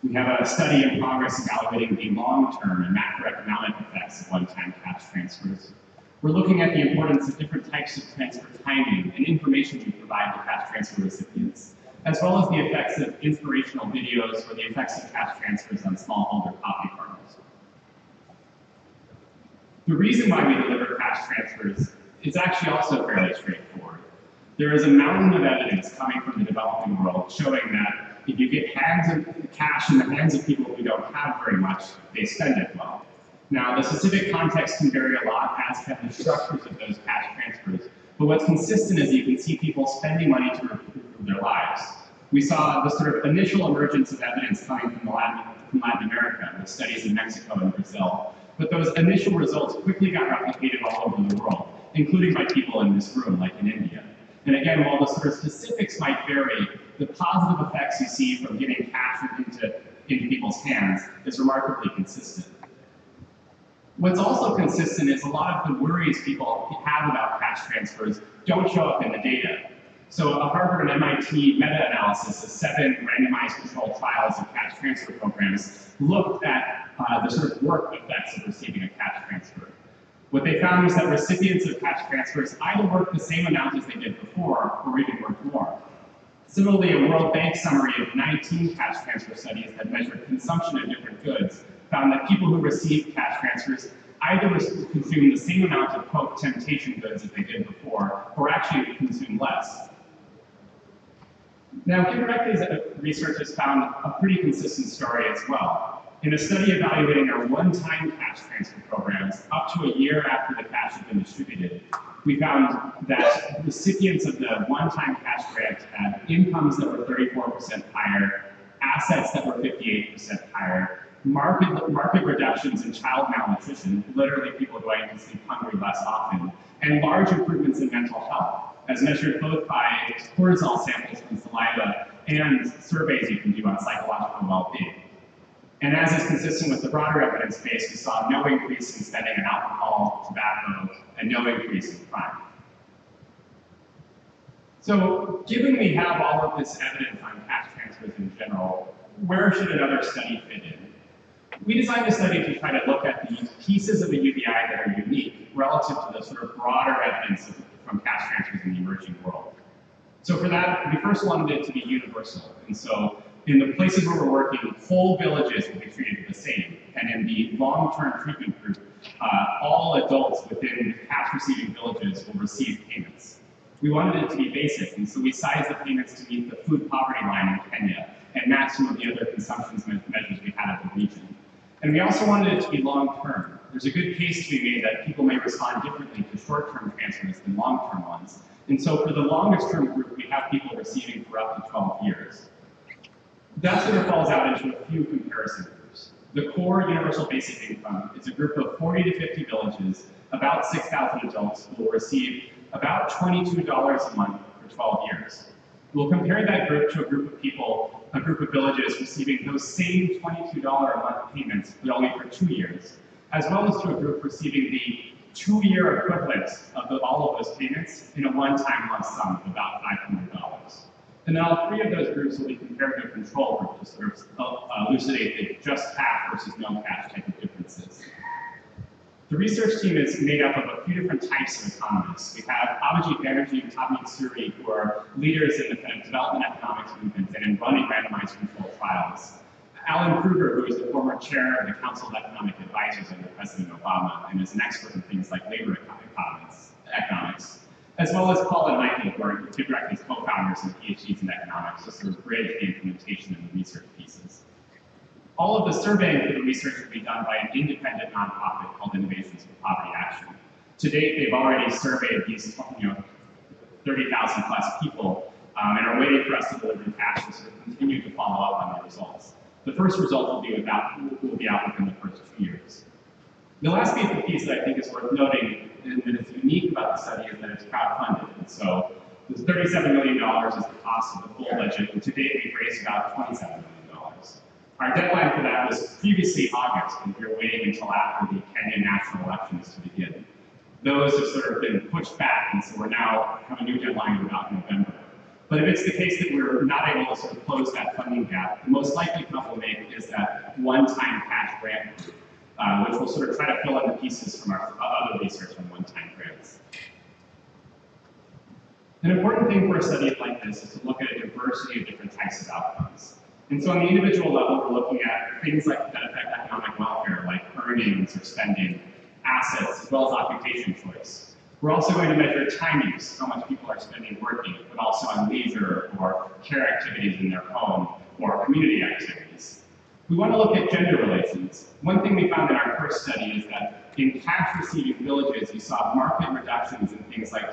We have a study in progress evaluating the long-term and macroeconomic effects of one-time cash transfers. We're looking at the importance of different types of transfer timing and information we provide to cash transfer recipients, as well as the effects of inspirational videos or the effects of cash transfers on smallholder coffee farmers. The reason why we deliver cash transfers is actually also fairly straightforward. There is a mountain of evidence coming from the developing world showing that if you get cash in the hands of people who don't have very much, they spend it well. Now, the specific context can vary a lot, as can the structures of those cash transfers. But what's consistent is you can see people spending money to improve their lives. We saw the sort of initial emergence of evidence coming from Latin America, with studies in Mexico and Brazil. But those initial results quickly got replicated all over the world, including by people in this room, like in India. And again, while the sort of specifics might vary, the positive effects you see from getting cash into people's hands is remarkably consistent. What's also consistent is a lot of the worries people have about cash transfers don't show up in the data. So a Harvard and MIT meta-analysis of 7 randomized controlled trials of cash transfer programs looked at the sort of work effects of receiving a cash transfer. What they found was that recipients of cash transfers either worked the same amount as they did before, or even worked more. Similarly, a World Bank summary of 19 cash transfer studies that measured consumption of different goods found that people who received cash transfers either consumed the same amount of, quote, temptation goods as they did before, or actually consumed less. Now, Give Directly's research has found a pretty consistent story as well. In a study evaluating our one-time cash transfer programs, up to a year after the cash had been distributed, we found that recipients of the one-time cash grant had incomes that were 34% higher, assets that were 58% higher, market reductions in child malnutrition, literally people going to sleep hungry less often, and large improvements in mental health, as measured both by cortisol samples from saliva and surveys you can do on psychological well-being. And as is consistent with the broader evidence base, we saw no increase in spending on alcohol, tobacco, and no increase in crime. So, given we have all of this evidence on cash transfers in general, where should another study fit in? We designed a study to try to look at the pieces of the UBI that are unique relative to the sort of broader evidence from cash transfers in the emerging world. So for that, we first wanted it to be universal. And so in the places where we're working, whole villages will be treated the same. And in the long-term treatment group, all adults within cash-receiving villages will receive payments. We wanted it to be basic, and so we sized the payments to meet the food poverty line in Kenya and match some of the other consumption measures we had in the region. And we also wanted it to be long-term. There's a good case to be made that people may respond differently to short-term transfers than long-term ones. And so for the longest-term group, we have people receiving for up to 12 years. That sort of falls out into a few comparison groups. The core universal basic income is a group of 40 to 50 villages, about 6,000 adults, who will receive about $22 a month for 12 years. We'll compare that group to a group of people, a group of villages receiving those same $22 a month payments, but only for 2 years, as well as to a group receiving the 2-year equivalent of all of those payments in a one-time lump sum of about $500. And then all 3 of those groups will be compared to a control group to sort of elucidate the just cash versus no cash type of differences. The research team is made up of a few different types of economists. We have Abhijit Banerjee and Tavneet Suri, who are leaders in the kind of development economics movement and in running randomized controlled trials. Alan Kruger, who is the former chair of the Council of Economic Advisors under President Obama and is an expert in things like labor economics, as well as Paul and Michael, who are Give Directly's co-founders and PhDs in economics, to sort of bridge the implementation and the research pieces. All of the surveying for the research will be done by an independent nonprofit called Innovations for Poverty Action. To date, they've already surveyed these 30,000 plus people and are waiting for us to deliver cash and sort of continue to follow up on the results. The first result will be out within the first 2 years. The last piece that I think is worth noting and that is unique about the study is that it's crowdfunded. And so this $37 million is the cost of the full budget, and to date we've raised about $27 million. Our deadline for that was previously August, and we were waiting until after the Kenyan national elections to begin. Those have sort of been pushed back, and so we're now have a new deadline in about November. But if it's the case that we're not able to sort of close that funding gap, the most likely cut we'll make is that one-time cash grant, which will sort of try to fill in the pieces from our other research on one-time grants. An important thing for a study like this is to look at a diversity of different types of outcomes. And so on the individual level, we're looking at things like that affect economic welfare, like earnings or spending, assets, as well as occupation choice. We're also going to measure time use, how much people are spending working, but also on leisure or care activities in their home or community activities. We want to look at gender relations. One thing we found in our first study is that in cash-receiving villages, you saw marked reductions in things like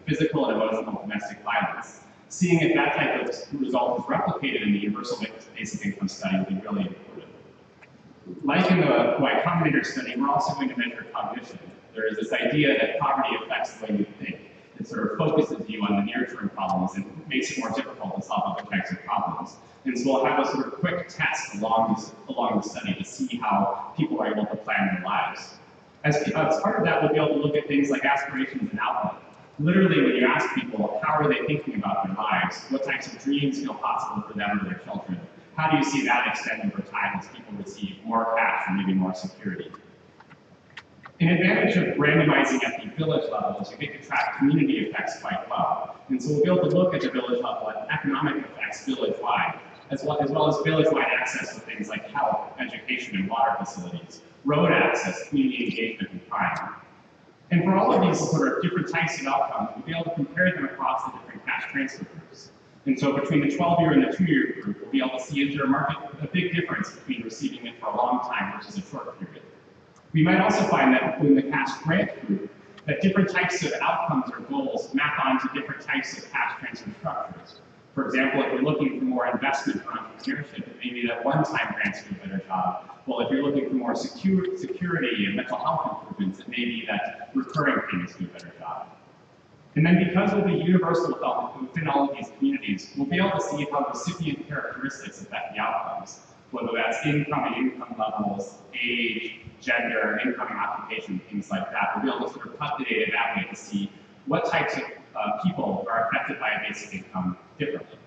physical and emotional domestic violence. Seeing if that type of result is replicated in the universal basic income study will be really important. Like in the Y Combinator study, we're also going to measure cognition. There is this idea that poverty affects the way you think. It sort of focuses you on the near-term problems and makes it more difficult to solve other types of problems. And so we'll have a sort of quick test along the study to see how people are able to plan their lives. As part of that, we'll be able to look at things like aspirations and outlook. Literally, when you ask people, how are they thinking about their lives? What types of dreams feel possible for them or their children? How do you see that extend over time as people receive more cash and maybe more security? An advantage of randomizing at the village level is you get to track community effects quite well. And so we'll be able to look at the village level at economic effects village-wide, as well as village-wide access to things like health, education, and water facilities, road access, community engagement, and crime. And for all of these sort of different types of outcomes, we'll be able to compare them across the different cash transfer groups. And so between the 12-year and the 2-year group, we'll be able to see is there a big difference between receiving it for a long time versus a short period. We might also find that in the cash grant group, that different types of outcomes or goals map onto different types of cash transfer structures. For example, if you're looking for more investment or entrepreneurship, it may be that one-time grants do a better job. Well, if you're looking for more security and mental health improvements, it may be that recurring payments do a better job. And then because we'll be universal within all of these communities, we'll be able to see how recipient characteristics affect the outcomes, whether that's income and income levels, age, gender, income and occupation, things like that. We'll be able to sort of cut the data that way to see what types of people are affected by a basic income differently.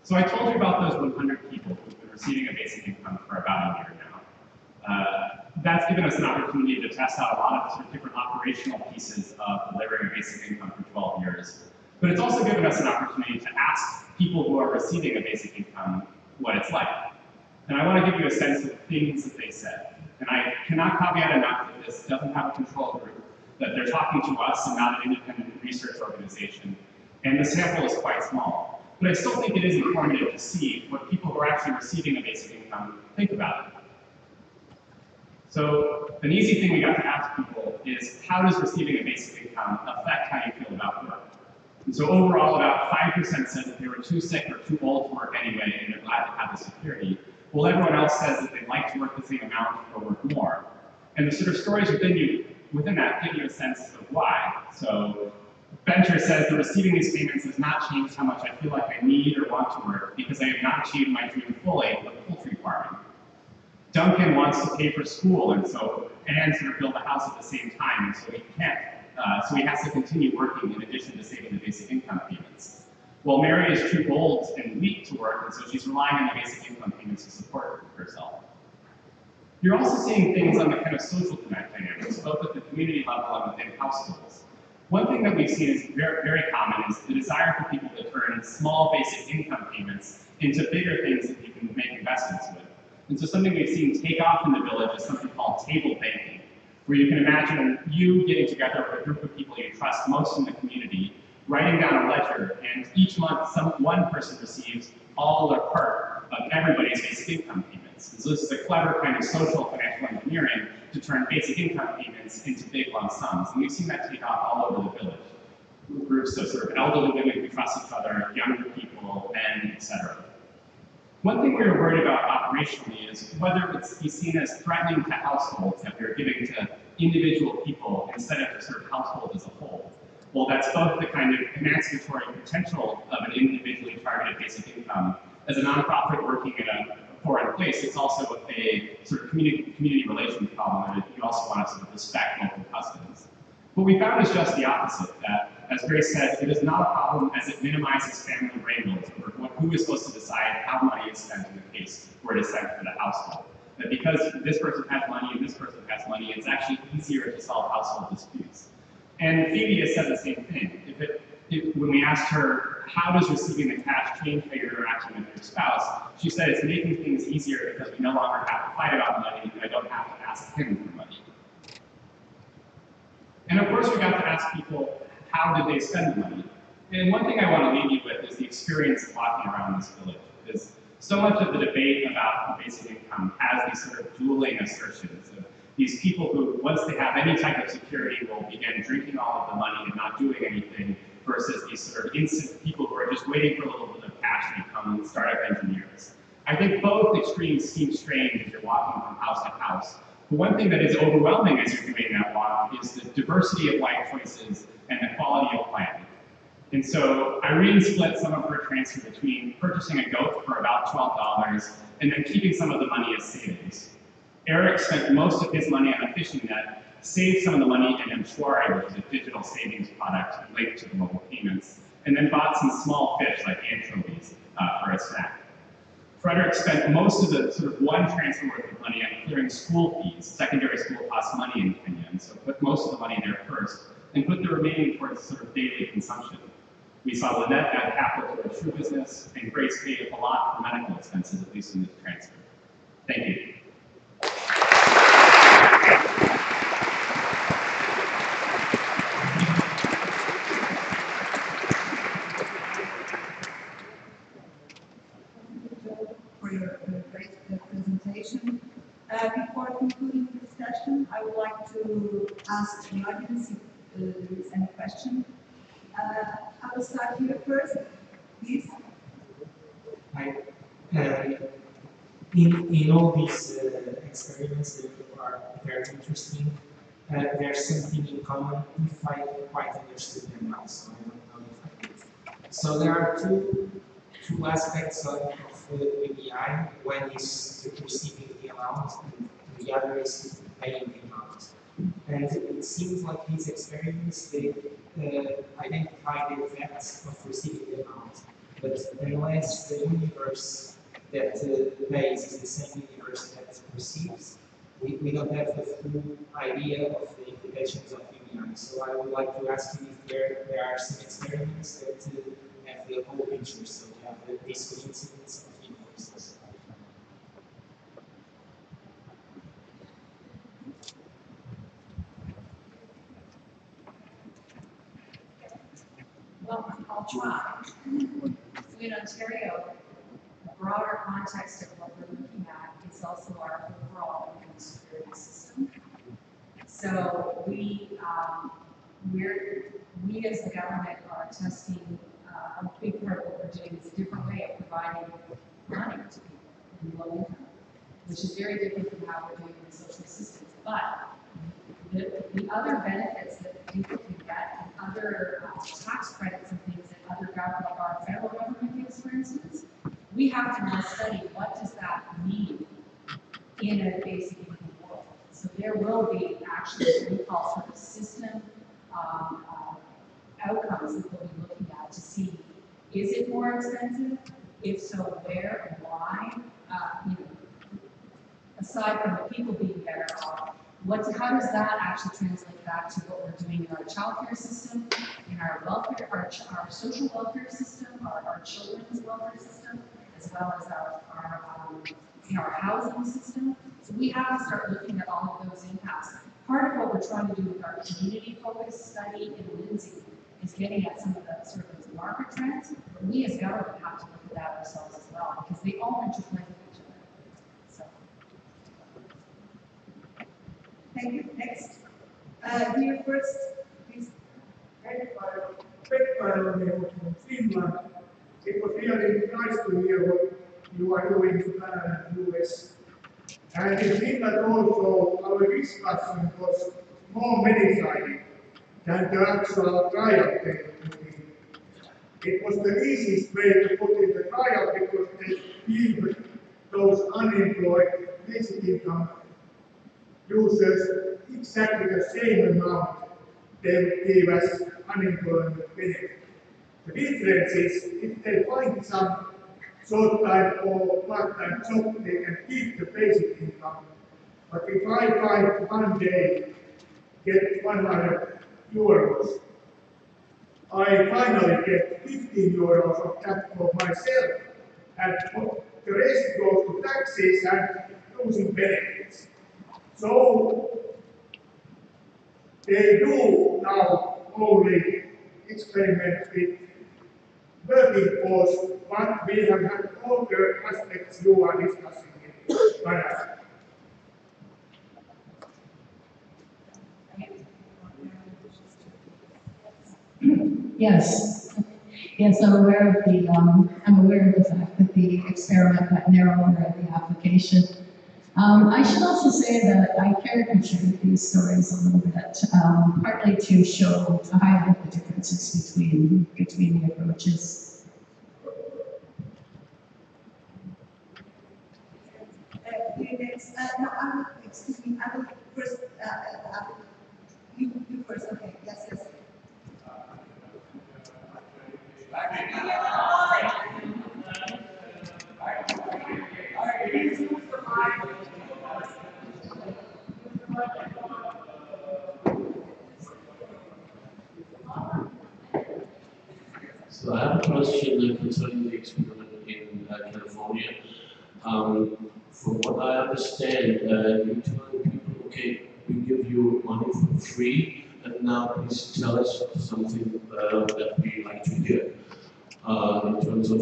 So I told you about those 100 people who've been receiving a basic income for about a year now. That's given us an opportunity to test out a lot of sort of different operational pieces of delivering a basic income for 12 years. But it's also given us an opportunity to ask people who are receiving a basic income what it's like. And I want to give you a sense of things that they said. And I cannot caveat enough that this doesn't have a control group, that they're talking to us and not an independent research organization. And the sample is quite small. But I still think it is informative to see what people who are actually receiving a basic income think about it. So an easy thing we got to ask people is, how does receiving a basic income affect how you feel about work? And so overall, about 5% said that they were too sick or too old to work anyway, and they're glad to have the security. Well, everyone else says that they'd like to work the same amount or work more. And the sort of stories within that give you a sense of why. So Bencher says that receiving these payments has not changed how much I feel like I need or want to work because I have not achieved my dream fully of poultry farming. Duncan wants to pay for school, and sort of build a house at the same time, and so he can't. So he has to continue working in addition to saving the basic income payments. Well, Mary is too old and weak to work, and so she's relying on the basic income payments to support herself. You're also seeing things on the kind of social dynamics, both at the community level and within households. One thing that we've seen is very, very common is the desire for people to turn small basic income payments into bigger things that you can make investments with. And so something we've seen take off in the village is something called table banking, where you can imagine you getting together with a group of people you trust most in the community, writing down a ledger, and each month one person receives all or part of everybody's basic income payments. And so this is a clever kind of social financial engineering to turn basic income payments into big lump sums. And we've seen that take off all over the village. Groups of sort of elderly women who trust each other, younger people, men, etc. One thing we were worried about operationally is whether it's be seen as threatening to households that we're giving to individual people instead of the sort of household as a whole. Well, that's both the kind of emancipatory potential of an individually targeted basic income as a nonprofit working in a poor in place, it's also a sort of community relations problem, and you also want to sort of respect local customs. What we found is just the opposite, that, as Grace said, it is not a problem as it minimizes family wrangles over who is supposed to decide how money is spent in the case where it is sent for the household. That because this person has money and this person has money, it's actually easier to solve household disputes. And Phoebe has said the same thing. When we asked her, how does receiving the cash change how your interaction with your spouse, she said it's making things easier because we no longer have to fight about money and I don't have to ask him for money. And of course, we got to ask people, how did they spend the money? And one thing I want to leave you with is the experience of walking around this village. Because so much of the debate about basic income has these sort of dueling assertions of these people who, once they have any type of security, will begin drinking all of the money and not doing anything, versus these sort of instant people who are just waiting for a little bit of cash to become startup engineers. I think both extremes seem strange as you're walking from house to house. But one thing that is overwhelming as you're doing that walk is the diversity of life choices and the quality of planning. And so Irene split some of her transfer between purchasing a goat for about $12 and then keeping some of the money as savings. Eric spent most of his money on a fishing net, saved some of the money in Mshwari, which is a digital savings product linked to the mobile payments, and then bought some small fish like anchovies for a snack. Frederick spent most of the sort of one transfer worth of money on clearing school fees. Secondary school costs money in Kenya, and so put most of the money there first, and put the remaining towards sort of daily consumption. We saw Lynette add capital to her shoe business, and Grace paid a lot for medical expenses, at least in this transfer. Thank you. For your great presentation. Before concluding the discussion, I would like to ask the audience if there is any question. I will start here first, please. Hi. In all these experiments that are very interesting, there's something in common if I quite understood them well, so I don't know if I did. So there are two aspects of ABI. One is receiving the amount, and the other is paying the amount. And it seems like these experiments, they identify the effects of receiving the amount. But unless the universe that pays is the same universe that receives, we don't have the full idea of the implications of UBI. So I would like to ask you if there are some experiments that have the whole picture, so we have this coincidence of universes. Well, I'll try. So in Ontario, the broader context of what we're looking at is also our overall income security system. So we as the government are testing a big part of what we're doing is a different way of providing money to people in low income, which is very different from how we're doing in the social systems. But the other benefits that people can get and other tax credits and things that other government, like our federal government gives, for instance, we have to now study what does that mean in a basic income world. So there will be actually what we call sort of system outcomes that we'll be looking at to see, is it more expensive? If so, where and why? Aside from the people being better off, how does that actually translate back to what we're doing in our childcare system, in our welfare, our social welfare system, our children's welfare system, as well as our housing system? So we have to start looking at all of those impacts. Part of what we're trying to do with our community-focused study in Lindsay is getting at some of the sort of those market trends, but we as government have to look at that ourselves as well, because they all interplay with each other. So. Thank you. Next. Here first, please. From Finland. It was really nice to hear what you are doing in Canada and US. And in Finland also, our discussion was more many-sided than the actual trial technique. It was the easiest way to put in the trial because they give those unemployed basic income users exactly the same amount they would give as unemployment benefit. The difference is if they find some short-time or part-time job, they can keep the basic income. But if I find one day, get 100 euros, I finally get 15 euros of that for myself, and the rest goes to taxes and losing benefits. So they do now only experiment with working force, but we have had all the aspects you are discussing in Canada. Yes. Yes, I'm aware of the fact that the experiment got narrower at the application. I should also say that I caricatured these stories a little bit, partly to highlight the differences between the approaches. Excuse me, I will first, you first, okay, yes. So I have a question concerning the experiment in California. From what I understand, you tell people, okay, we give you money for free, and now please tell us something that we like to hear. In terms of,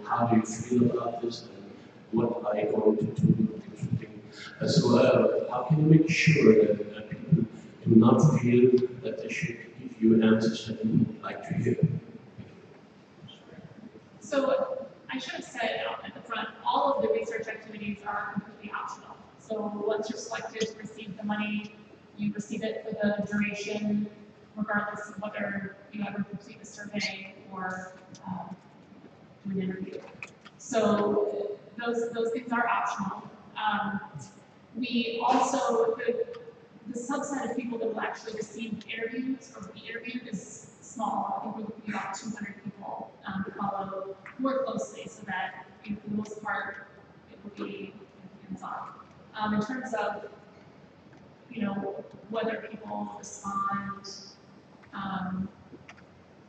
how do you feel about this, and what are you going to do differently as well? How can you make sure that people do not feel that they should give you answers that you would like to hear? So I should have said at the front, all of the research activities are completely optional. So once you're selected to receive the money, you receive it for the duration, regardless of whether you ever complete a survey or do an interview. So those things are optional. We also, the subset of people that will actually receive interviews or be interviewed is small. I think we're looking at about 200 people to follow more closely so that, for the most part, it will be hands-on. In terms of, whether people respond,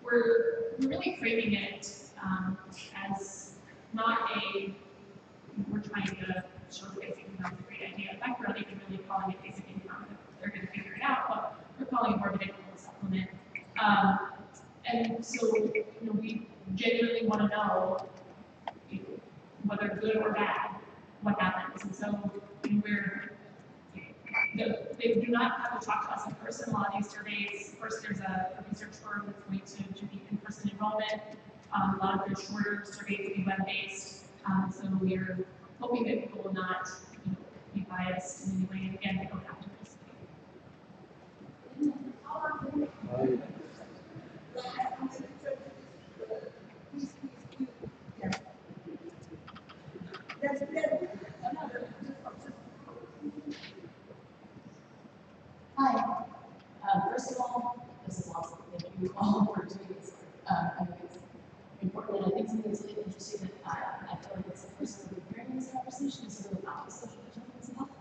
we're really framing it as not we're trying to show the basic income is a great idea. In fact, we're not even really calling it basic income. They're going to figure it out, but we're calling it more of an income supplement. And so, we genuinely want to know, whether good or bad, what happens. And so, they do not have to talk to us in person. A lot of these surveys, first there's a research firm that's going to do the in-person enrollment. A lot of the shorter surveys will be web-based. So we're hoping that people will not be biased in any way. And again, they don't have to participate. Hi. First of all, this is awesome. Thank you all for doing this. I think it's important, and I think something that's really interesting that I feel like it's the first time we're hearing this conversation is really about the social determinants of health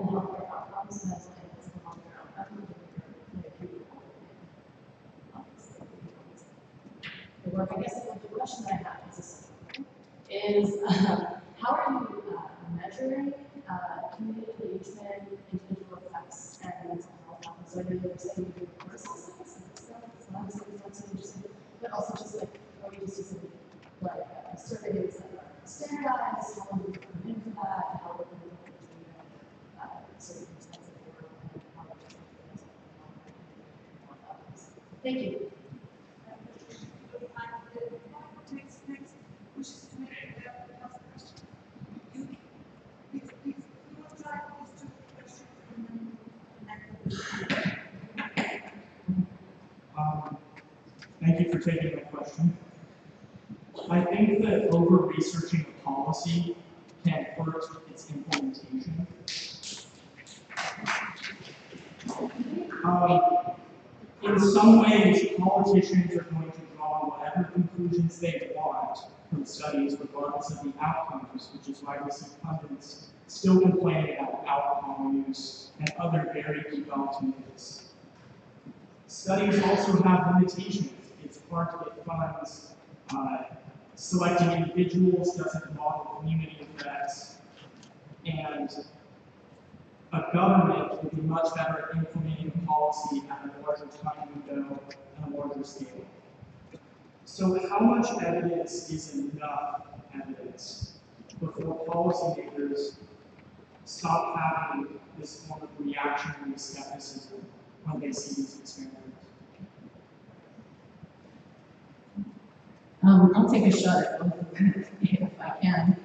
and healthcare outcomes, and as a healthcare outcome, the work. I guess the question that I have is how are you measuring community engagement, individual effects, and mental health outcomes? So I know you were saying you do processes and stuff, so obviously that's interesting, but also just are we just using surveys that are standardized, how do we come in for that, how we're going to do certain expensive work, and how we're just thank you. Thank you for taking my question. I think that over-researching a policy can hurt its implementation. In some ways, politicians are going to draw whatever conclusions they want from studies, regardless of the outcomes, which is why we see pundits still complaining about alcohol use and other very developed myths. Studies also have limitations. It's hard to get funds. Selecting individuals doesn't model community effects. And a government would be much better at implementing policy at a larger time window and a larger scale. So how much evidence is enough evidence before policymakers stop having this form of reactionary skepticism when they see these experiments? I'll take a shot at both of them if I can.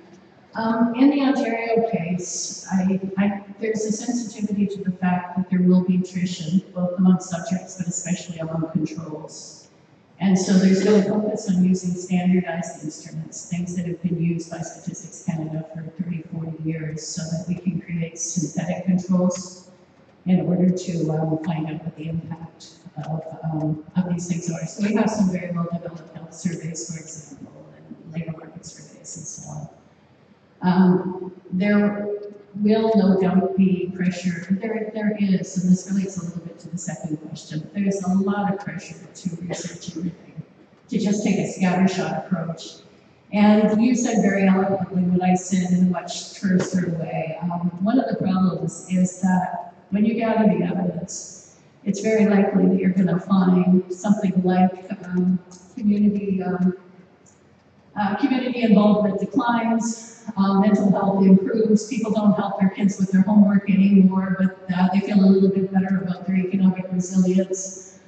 In the Ontario case, there's a sensitivity to the fact that there will be attrition, both among subjects, but especially among controls. And so there's no focus on using standardized instruments, things that have been used by Statistics Canada for 30, 40 years, so that we can create synthetic controls in order to find out what the impact of these things are. So we have some very well-developed health surveys, for example, and labor market surveys and so on. There will no doubt be pressure. There is, and this relates a little bit to the second question. There's a lot of pressure to research everything, to just take a scattershot approach. And you said very eloquently what I said in a much terser way. One of the problems is that when you gather the evidence, it's very likely that you're going to find something like community involvement declines, mental health improves, people don't help their kids with their homework anymore, but they feel a little bit better about their economic resilience.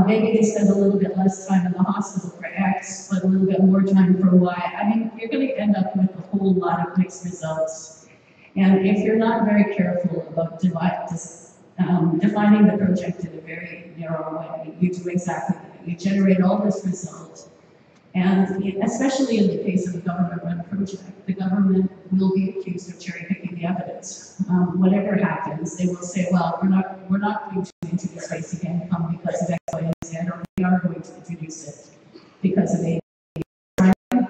Maybe they spend a little bit less time in the hospital for X, but a little bit more time for Y. I mean, you're going to end up with a whole lot of mixed results. And if you're not very careful about defining the project in a very narrow way, you do exactly that. You generate all this result. And especially in the case of a government-run project, the government will be accused of cherry-picking the evidence. Whatever happens, they will say, well, we're not going to introduce basic income because of X, Y, and Z, or we are going to introduce it because of A.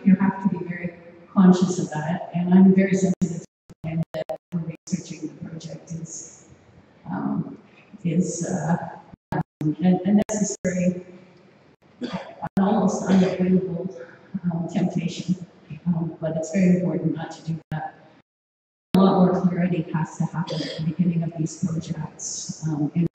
You have to be very conscious of that, and I'm very sensitive to the fact that researching the project is a necessary, an almost unavoidable temptation, but it's very important not to do that. A lot more clarity has to happen at the beginning of these projects in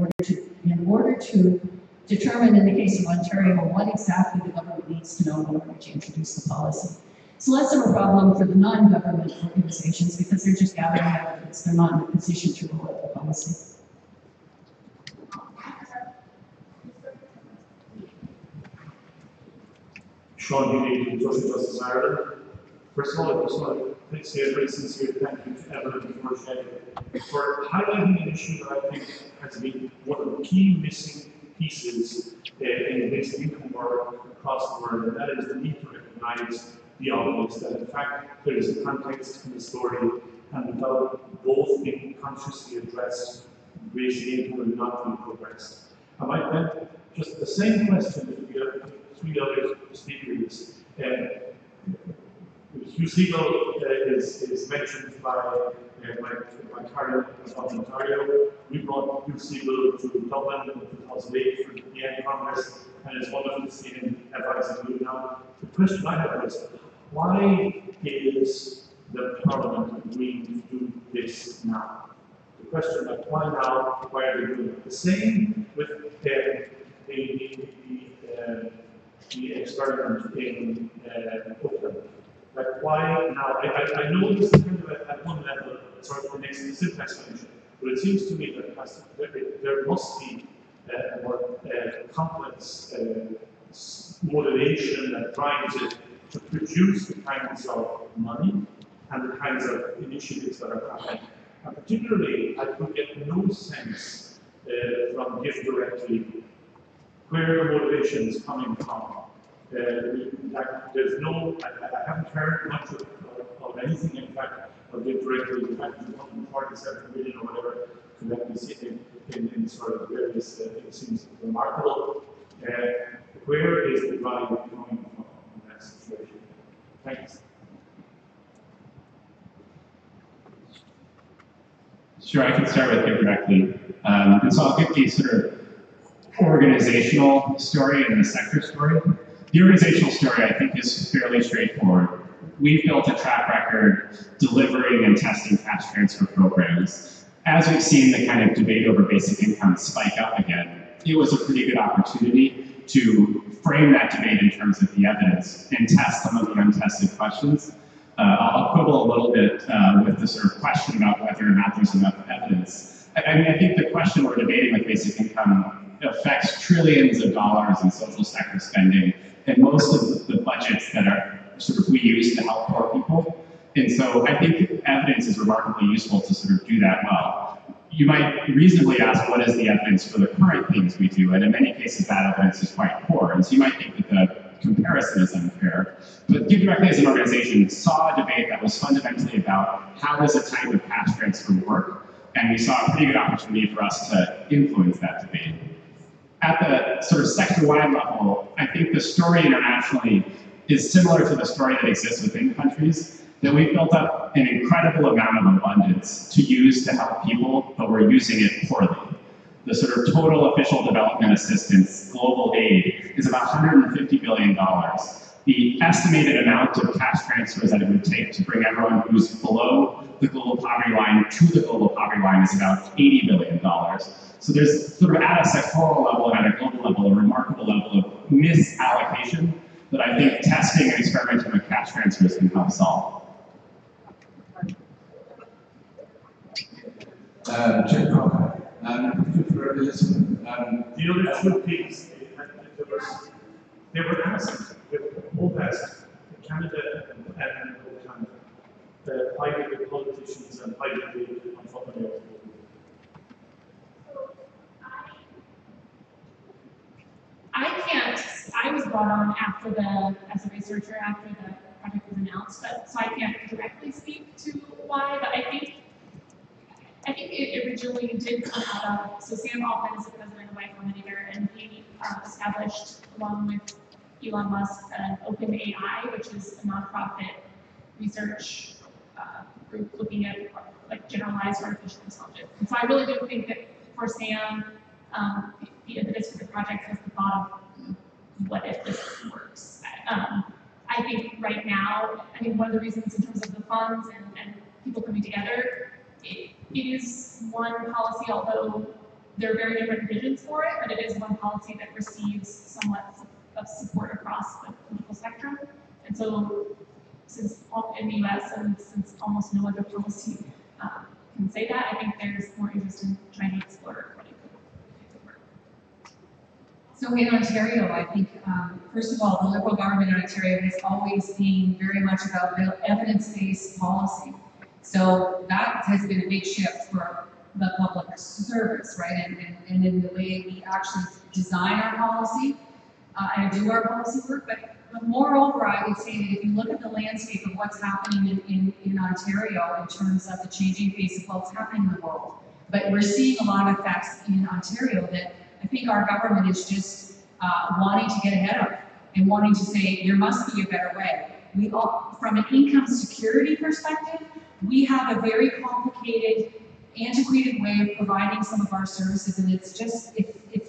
order to determine, in the case of Ontario, what exactly the government needs to know in order to introduce the policy. It's less of a problem for the non-government organizations because they're just gathering evidence. They're not in a position to roll out the policy. Sean Healy, Social Justice Ireland. First of all, I just want to say a very sincere thank you to Evelyn for highlighting an issue that I think has been one of the key missing pieces in the basic income work across the world, and that is the need to recognize the obvious, that in fact there is a context in the story, and without both being consciously addressed, basic income will not be progressed. I might then, just the same question to the three other speakers. Hugh Siegel is mentioned by Karen of Ontario. We brought Hugh Siegel to Dublin in 2008 for the PN Congress, and it's wonderful to see him advising you now. The question I have is, why is the Parliament agreeing to do this now? The question like, why now? Why are they doing it? The same with the experiment in Portugal. Like, why now? I know this is kind of at one level, sort of the next simple explanation, but it seems to me that there must be a more complex motivation that drives it to produce the kinds of money and the kinds of initiatives that are happening. And particularly, I could get no sense from Give Directly where the motivation is coming from. There's no, I haven't heard much of anything. In fact, or give directly to 147 million or whatever to that be seen in sort of various, it seems remarkable. Where is the value coming from in that situation? Thanks. Sure, I can start with Give Directly. And so I'll give the sort of organizational story and the sector story. The organizational story, I think, is fairly straightforward. We've built a track record delivering and testing cash transfer programs. As we've seen the kind of debate over basic income spike up again, it was a pretty good opportunity to frame that debate in terms of the evidence and test some of the untested questions. I'll quibble a little bit with the sort of question about whether or not there's enough evidence. I mean, I think the question we're debating with basic income affects trillions of dollars in social sector spending and most of the budgets that are sort of we use to help poor people. And so I think evidence is remarkably useful to sort of do that well. You might reasonably ask, what is the evidence for the current things we do? And in many cases, that evidence is quite poor. And so you might think that the comparison is unfair. But Give Directly as an organization saw a debate that was fundamentally about how does a type of cash transfer work? And we saw a pretty good opportunity for us to influence that debate. At the sort of sector-wide level, I think the story internationally is similar to the story that exists within countries, that we've built up an incredible amount of abundance to use to help people, but we're using it poorly. The sort of total official development assistance, global aid, is about $150 billion. The estimated amount of cash transfers that it would take to bring everyone who's below the global poverty line to the global poverty line is about $80 billion. So there's sort of at a sectoral level and at a global level, a remarkable level of misallocation that I think testing and experimenting with cash transfers can help solve. Jim Crocker, for Lisbon. The other two pigs, they were asked, both asked, Canada and Canada, why did the politicians and why did the entrepreneurs? I was brought on as a researcher after the project was announced, so I can't directly speak to why, but I think it originally did come out of, so Sam Altman is the president of Y Combinator, and he established, along with Elon Musk, OpenAI, which is a nonprofit research group looking at like generalized artificial intelligence. And so I really do think that for Sam, the impetus for the project has the thought of what if this works. I think right now, one of the reasons in terms of the funds and people coming together, it is one policy, although there are very different visions for it, but it is one policy that receives somewhat of support across the political spectrum. And so, since in the US and since almost no other policy can say that, I think there's more interest in trying to explore what it could work. So in Ontario, I think, first of all, the Liberal government in Ontario has always been very much about evidence-based policy. So that has been a big shift for the public service, right? And in the way we actually design our policy and do our policy work. But moreover, I would say that if you look at the landscape of what's happening in Ontario in terms of the changing face of what's happening in the world, but we're seeing a lot of effects in Ontario that I think our government is just wanting to get ahead of and wanting to say there must be a better way. We all, from an income security perspective, we have a very complicated, antiquated way of providing some of our services, and it's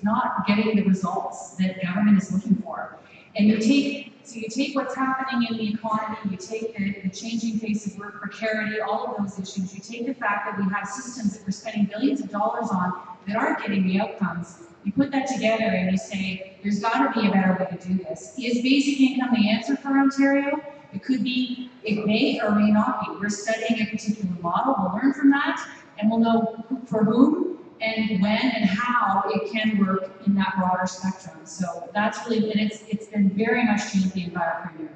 not getting the results that government is looking for. And you take what's happening in the economy, you take the changing face of work, precarity, all of those issues, you take the fact that we have systems that we're spending billions of dollars on that aren't getting the outcomes, you put that together and you say, there's got to be a better way to do this. Is basic income the answer for Ontario? It could be, it may or may not be. We're studying a particular model, we'll learn from that, and we'll know for whom and when and how it can work in that broader spectrum. So that's really, and it's been very much championed by our Premier.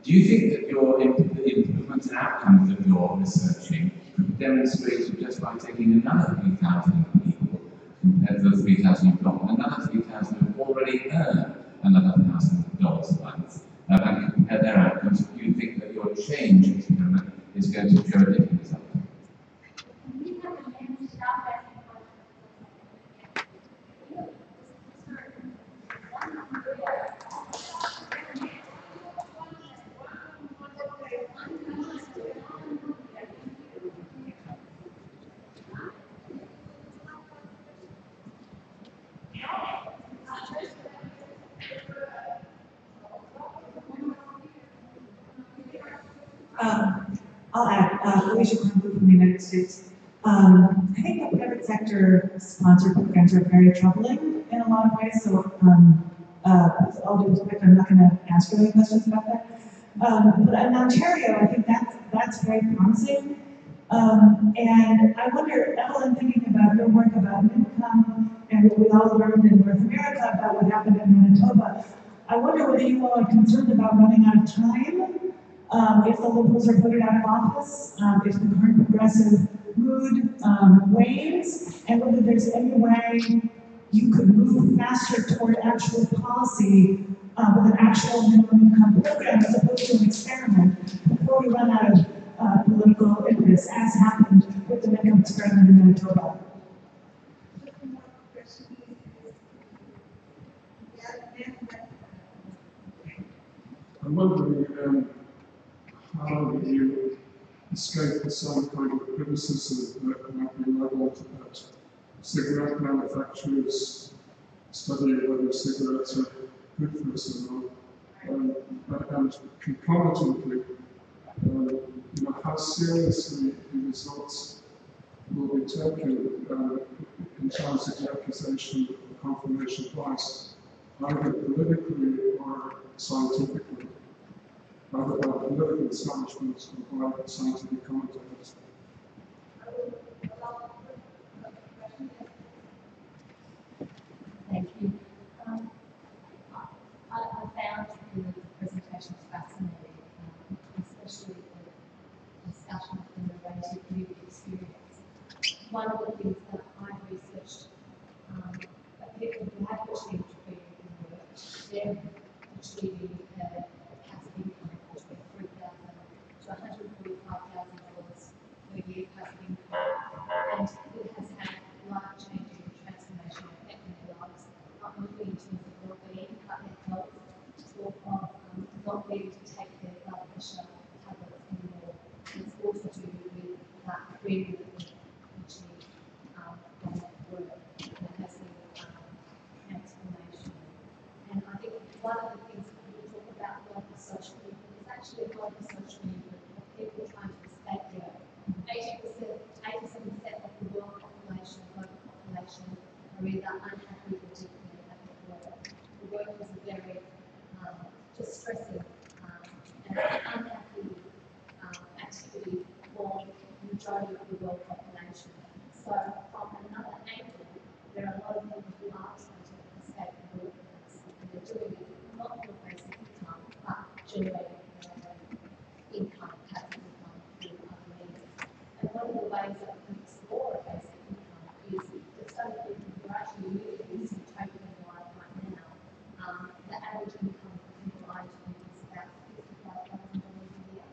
Do you think that the improvements and outcomes of your researching could be demonstrated just by taking another 3,000 people compared to the 3,000 you've got, and another 3,000 who've already earned another $1,000 a month, and compare their outcomes, do you think that your change experiment is going to show a different result? I'll add, Alicia Kronberg from the United States. I think the private sector sponsored programs are very troubling in a lot of ways, so with all due respect, I'm not going to ask you any questions about that. But in Ontario, I think that's very promising. And I wonder, Evelyn, thinking about your work about income and what we all learned in North America about what happened in Manitoba, I wonder whether you all are concerned about running out of time if the Liberals are voted out of office, if the current progressive mood wanes, and whether there's any way you could move faster toward actual policy with an actual minimum income program as opposed to an experiment before we run out of political impetus, as happened with the minimum experiment in Manitoba. I'm wondering how you escape the some kind of criticism that might be levelled at cigarette manufacturers studying whether cigarettes are good for us or not, and concomitantly, how seriously the results will be taken in terms of the accusation of confirmation bias, either politically or scientifically, either by political establishments or by scientific commentators. Thank you. I found the presentation fascinating, especially the discussion of the narrative lived experience. One of the things that I've researched, that people who have achieved freedom in work, they're achieving a passive income between $3,000 to $145,000 per year passive income, and it has had life-changing transformation effect in their lives, not only in terms of well-being, but their health, or not needing to take their blood pressure tablets anymore. It's all to do with that freedom that we achieve from that work, and it has been transformational. And I think one of the things that we talk about global social movement is actually a global social movement of people trying to escape work. 87% of the world population, global population, are either unhappy or deeply unhappy at work. The work is a very distressing and unhappy activity for the majority of the world population. So from another angle, there are a lot of people who are trying to escape the workplace, and they're doing it not for basic income, but generating their own income, passive income through other means. And one of the ways that we can explore basic income is to study people who are actually living this utopian life right now. The average income for people I do is about $55,000 a year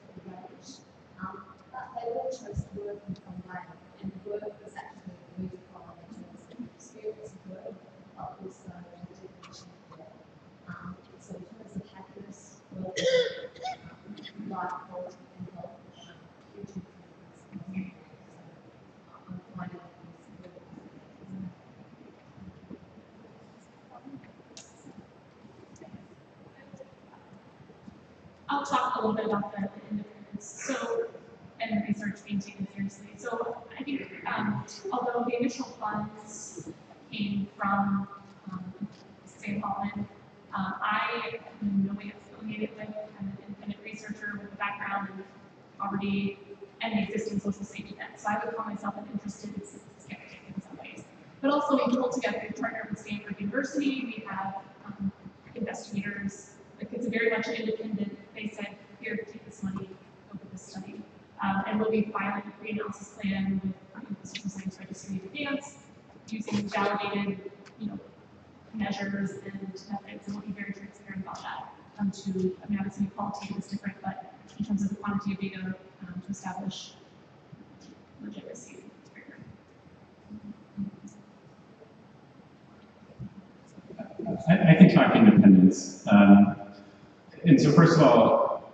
for the range. But they all chose to work in some way, and work is actually redefined in terms of experience of work, but also the definition of work. So in terms of happiness, well-being, life quality and health, huge improvements. So I'm finding these really fascinating. I'll talk a little bit about the independence and research being taken seriously. So I think although the initial funds came from St. Holland, I am in no way affiliated with. I'm an independent researcher with a background in poverty and the existing social safety net. So I would call myself an interested skeptic in some ways. But also we pulled together, we partnered with Stanford University. We have investigators. Like it's a very much independent. They said, here, take this money, go for this study. And we'll be filing a pre-analysis plan with the Social Science Registry in advance, using validated, measures and methods, and we'll be very transparent about that. to, I mean, obviously qualitative is different, but in terms of the quantitative data to establish legitimacy. I can talk independence. And so first of all,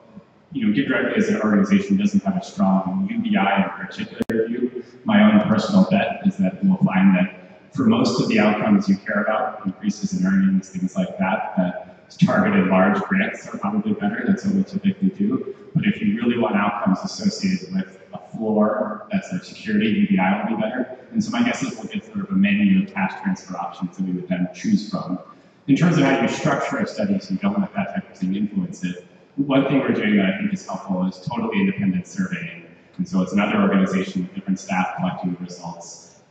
Give Directly as an organization doesn't have a strong UBI in particular view. My own personal bet is that we'll find that for most of the outcomes you care about, increases in earnings, things like that targeted large grants are probably better. That's what we typically do. But if you really want outcomes associated with a floor that's a security, UBI will be better. And so my guess is we'll get sort of a menu of cash transfer options that we would then choose from. In terms of how you structure a study so you don't let that type of thing influence it, one thing we're doing that I think is helpful is totally independent surveying. And so it's another organization with different staff collecting the results.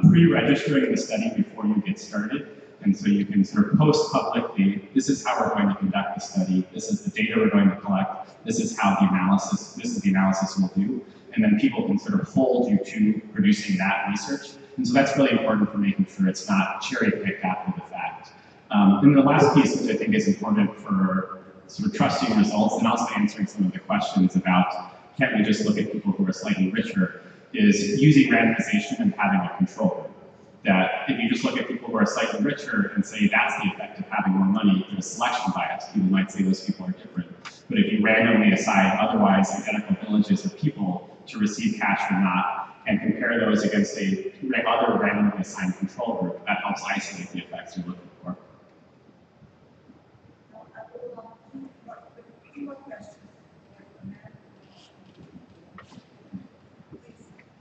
Pre-registering the study before you get started. And so you can sort of post publicly, this is how we're going to conduct the study, this is the data we're going to collect, this is the analysis we'll do. And then people can sort of hold you to producing that research. And so that's really important for making sure it's not cherry-picked after the fact. And the last piece, which I think is important for sort of trusting results and also answering some of the questions about can't we just look at people who are slightly richer, is using randomization and having a control group. That if you just look at people who are slightly richer and say that's the effect of having more money, there's selection bias. People might say those people are different. But if you randomly assign otherwise identical villages or people to receive cash or not, and compare those against a other randomly assigned control group, that helps isolate the effects you're looking for.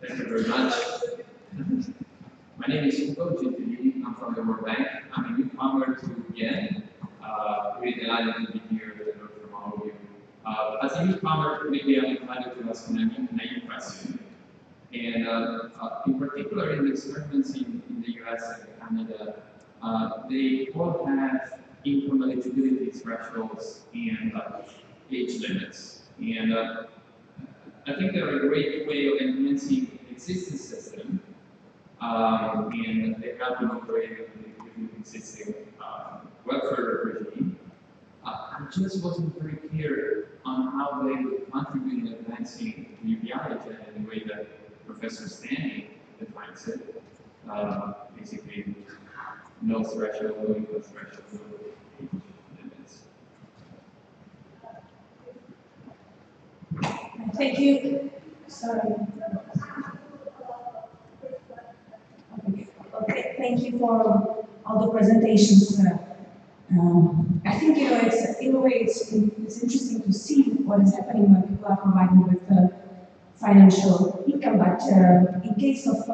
Thank you very much. My name is Hugo Gentili. I'm from the World Bank. I'm a newcomer to Yen. Really delighted to be here to learn from all of you. As a newcomer, maybe I'm invited to ask a naive question. And in particular, in the experiments in the US and Canada, they all have income eligibility thresholds and age limits. And I think they're a great way of enhancing the existing system. And they have been operating with the existing welfare regime. I just wasn't very clear on how they would contribute in advancing the UBI agenda in the way that Professor Stanley defines it. Basically, no threshold, no income threshold, no age limits. Thank you. Sorry. Okay, thank you for all the presentations. I think it's in a way it's interesting to see what is happening when people are providing with financial income. But in case of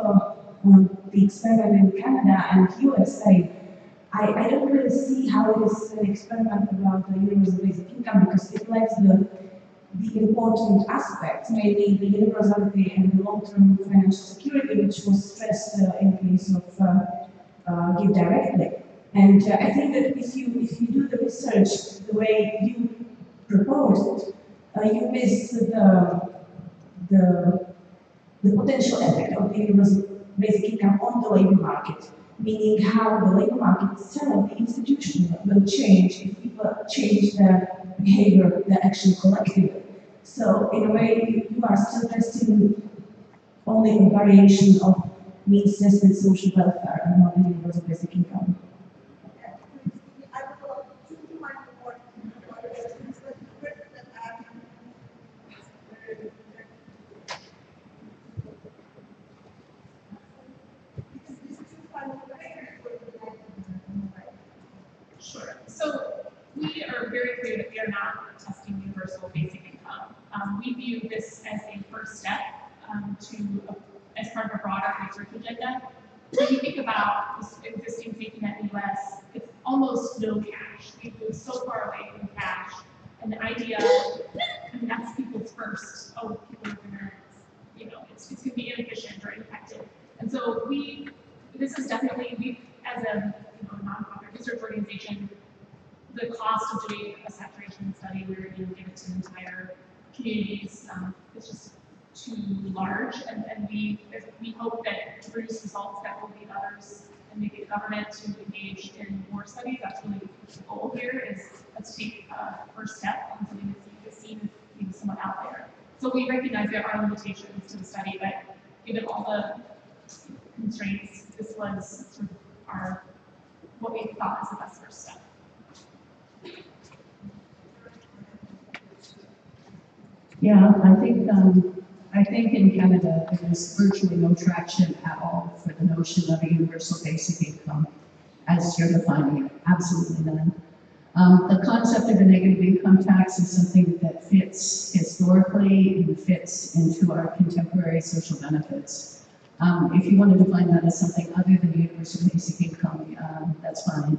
the experiment in Canada and USA, I don't really see how it is an experiment about the universal basic income because it lacks the important aspects, mainly the universality and the long-term financial security, which was stressed in case of Give Directly. And I think that if you do the research the way you proposed, you miss the potential effect of the universal basic income on the labor market, meaning how the labor market itself, the institution, will change if people change their behavior, their action collectively. So in a way, you are still testing only a variation of means-tested social welfare and not the universal basic income. Sure. So we are very clear that we are not testing universal basic income. We view this as a first step as part of a broader research agenda. When you think about this existing safety net in the US, it's almost no cash. We've moved so far away from cash. And the idea, that's people's first. Oh, people are gonna, it's gonna be inefficient or ineffective. And so this is definitely, as a nonprofit research organization, the cost of doing a saturation study where you give it to entire communities is just too large, and we hope that to produce results that will lead others and make it government to engage in more studies. That's really the goal here, is let's take a first step on something that's seen as somewhat out there. So we recognize there are limitations to the study, but given all the constraints, this was sort of what we thought was the best first step. Yeah, I think in Canada there's virtually no traction at all for the notion of a universal basic income as you're defining it. Absolutely none. The concept of a negative income tax is something that fits historically and fits into our contemporary social benefits. If you want to define that as something other than universal basic income, that's fine.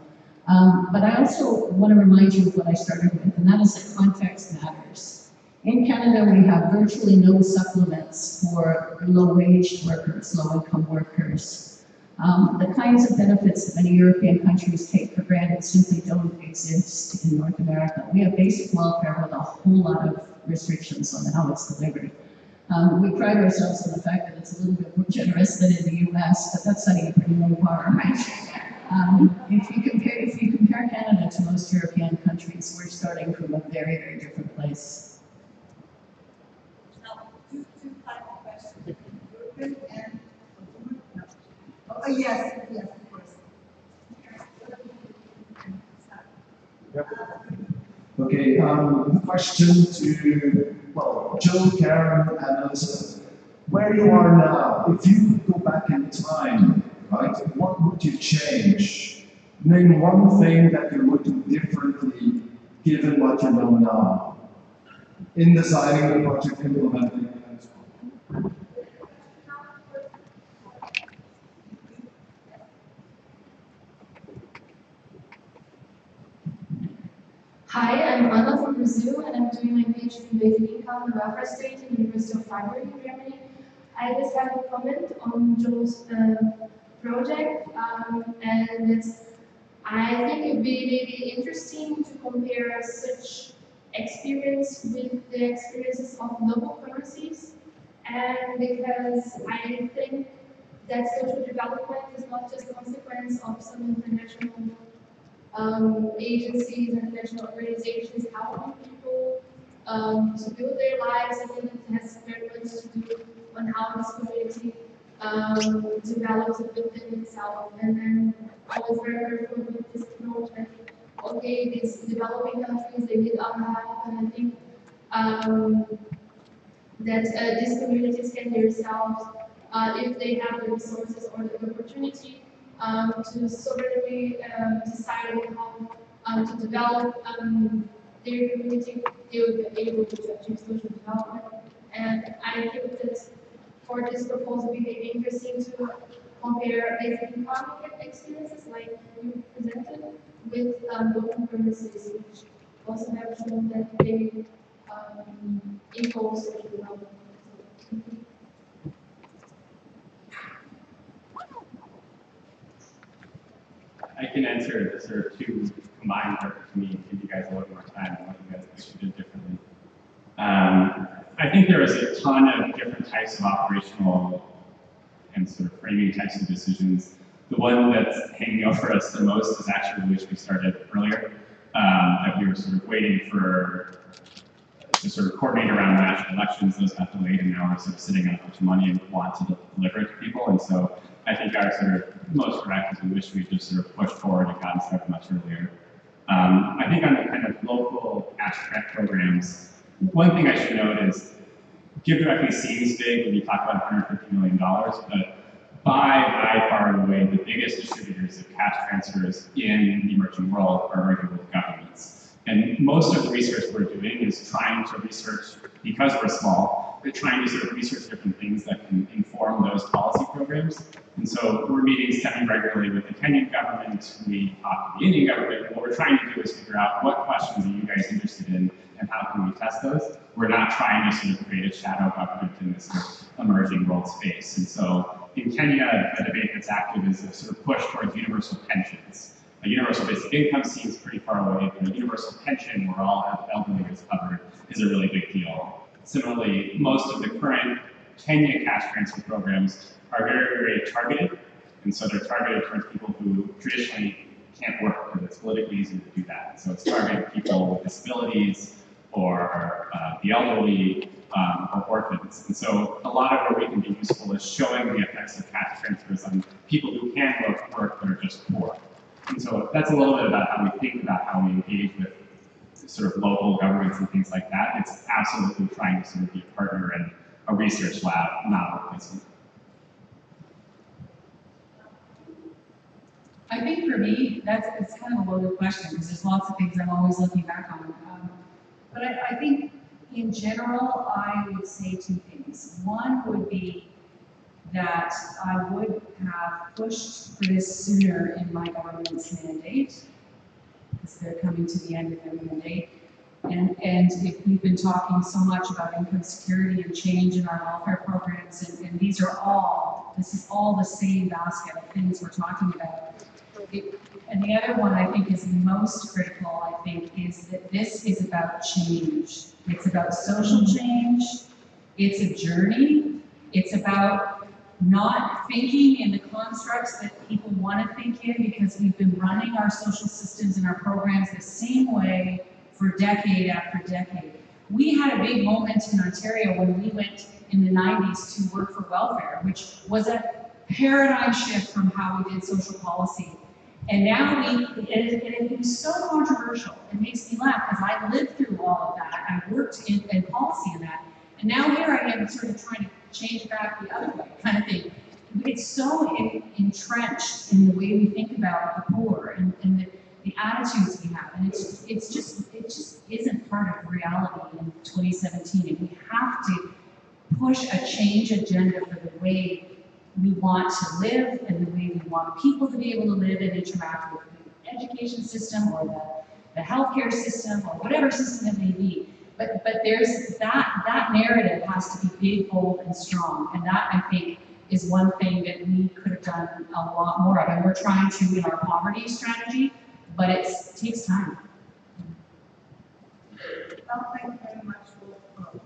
But I also want to remind you of what I started with, and that is that context matters. In Canada, we have virtually no supplements for low-wage workers, low-income workers. The kinds of benefits that many European countries take for granted simply don't exist in North America. We have basic welfare with a whole lot of restrictions on how it's delivered. We pride ourselves on the fact that it's a little bit more generous than in the US, but that's setting a pretty low bar, right? If you compare Canada to most European countries, we're starting from a very, very different place. Two final questions. And yes, of course. Okay, question to, well, Joe, Karen, and Elizabeth. Where you are now, if you could go back in time, right, what would you change? Name one thing that you would do differently given what you know now in designing the project, implementing it, and so on. Hi, I'm Anna from Brazil, and I'm doing my PhD in basic income and welfare state in the University of Freiburg in Germany. I just have a comment on Joe's project, and I think it would be maybe interesting to compare such experience with the experiences of local currencies, and because I think that social development is not just a consequence of some international agencies and international organizations helping people to build their lives. I think it has very much to do on how this community develops within itself. And then I was very careful with this approach that, okay, these developing countries, they need our help, and I think that these communities can themselves, if they have the resources or the opportunity, to sovereignly decide how to develop their community, they will be able to achieve social development. And I think that for this proposal, it would be interesting to compare basic income experiences like you presented with local currencies, which also have shown that they equal social development. I can answer sort of two combined work to me, give you guys a little more time on what you guys wish to do differently. I think there is a ton of different types of operational and sort of framing types of decisions. The one that's hanging over us the most is actually which we started earlier, that we were sort of waiting for to sort of coordinate around national elections. Those got delayed, and now we're sort of sitting on a bunch of money and want to deliver it to people. And so I think our sort of most correct is we wish we just sort of pushed forward and gotten started much earlier. I think on the kind of local cash grant programs, one thing I should note is Give Directly seems big when you talk about $150 million, but by far and away, the biggest distributors of cash transfers in the emerging world are working with governments. And most of the research we're doing is trying to research, because we're small, we're trying to sort of research different things that can inform those policy programs. And so we're meeting semi-regularly with the Kenyan government, we talk to the Indian government, and what we're trying to do is figure out what questions are you guys interested in and how can we test those. We're not trying to sort of create a shadow government in this sort of emerging world space. And so in Kenya, a debate that's active is a sort of push towards universal pensions. A universal basic income seems pretty far away, but a universal pension where all elderly is covered is a really big deal. Similarly, most of the current Kenya cash transfer programs are very, very targeted. And so they're targeted towards people who traditionally can't work because it's politically easy to do that. So it's targeting people with disabilities or the elderly or orphans. And so a lot of where we can be useful is showing the effects of cash transfers on people who can work but are just poor. And so that's a little bit about how we think about how we engage with sort of local governments and things like that. It's absolutely trying to sort of be a partner and a research lab, not a replacement. I think for me, it's kind of a loaded question because there's lots of things I'm always looking back on. But I think in general, I would say two things. One would be that I would have pushed for this sooner in my government's mandate, because they're coming to the end of their mandate. And if we've been talking so much about income security and change in our welfare programs, and this is all the same basket of things we're talking about. And the other one I think is most critical, I think, is that this is about change. It's about social change. It's a journey. It's about not thinking in the constructs that people want to think in, because we've been running our social systems and our programs the same way for decade after decade. We had a big moment in Ontario when we went in the 90s to work for welfare, which was a paradigm shift from how we did social policy. And now it was so controversial. It makes me laugh because I lived through all of that. I worked in policy in that. And now here I am sort of trying to change back the other way kind of thing. It's so entrenched in the way we think about the poor and the attitudes we have. And it just isn't part of reality in 2017. And we have to push a change agenda for the way we want to live and the way we want people to be able to live and interact with the education system or the healthcare system or whatever system it may be. But there's that narrative has to be big, bold, and strong. And that, I think, is one thing that we could have done a lot more of. And we're trying to in our poverty strategy, but it takes time. Well, thank you very much for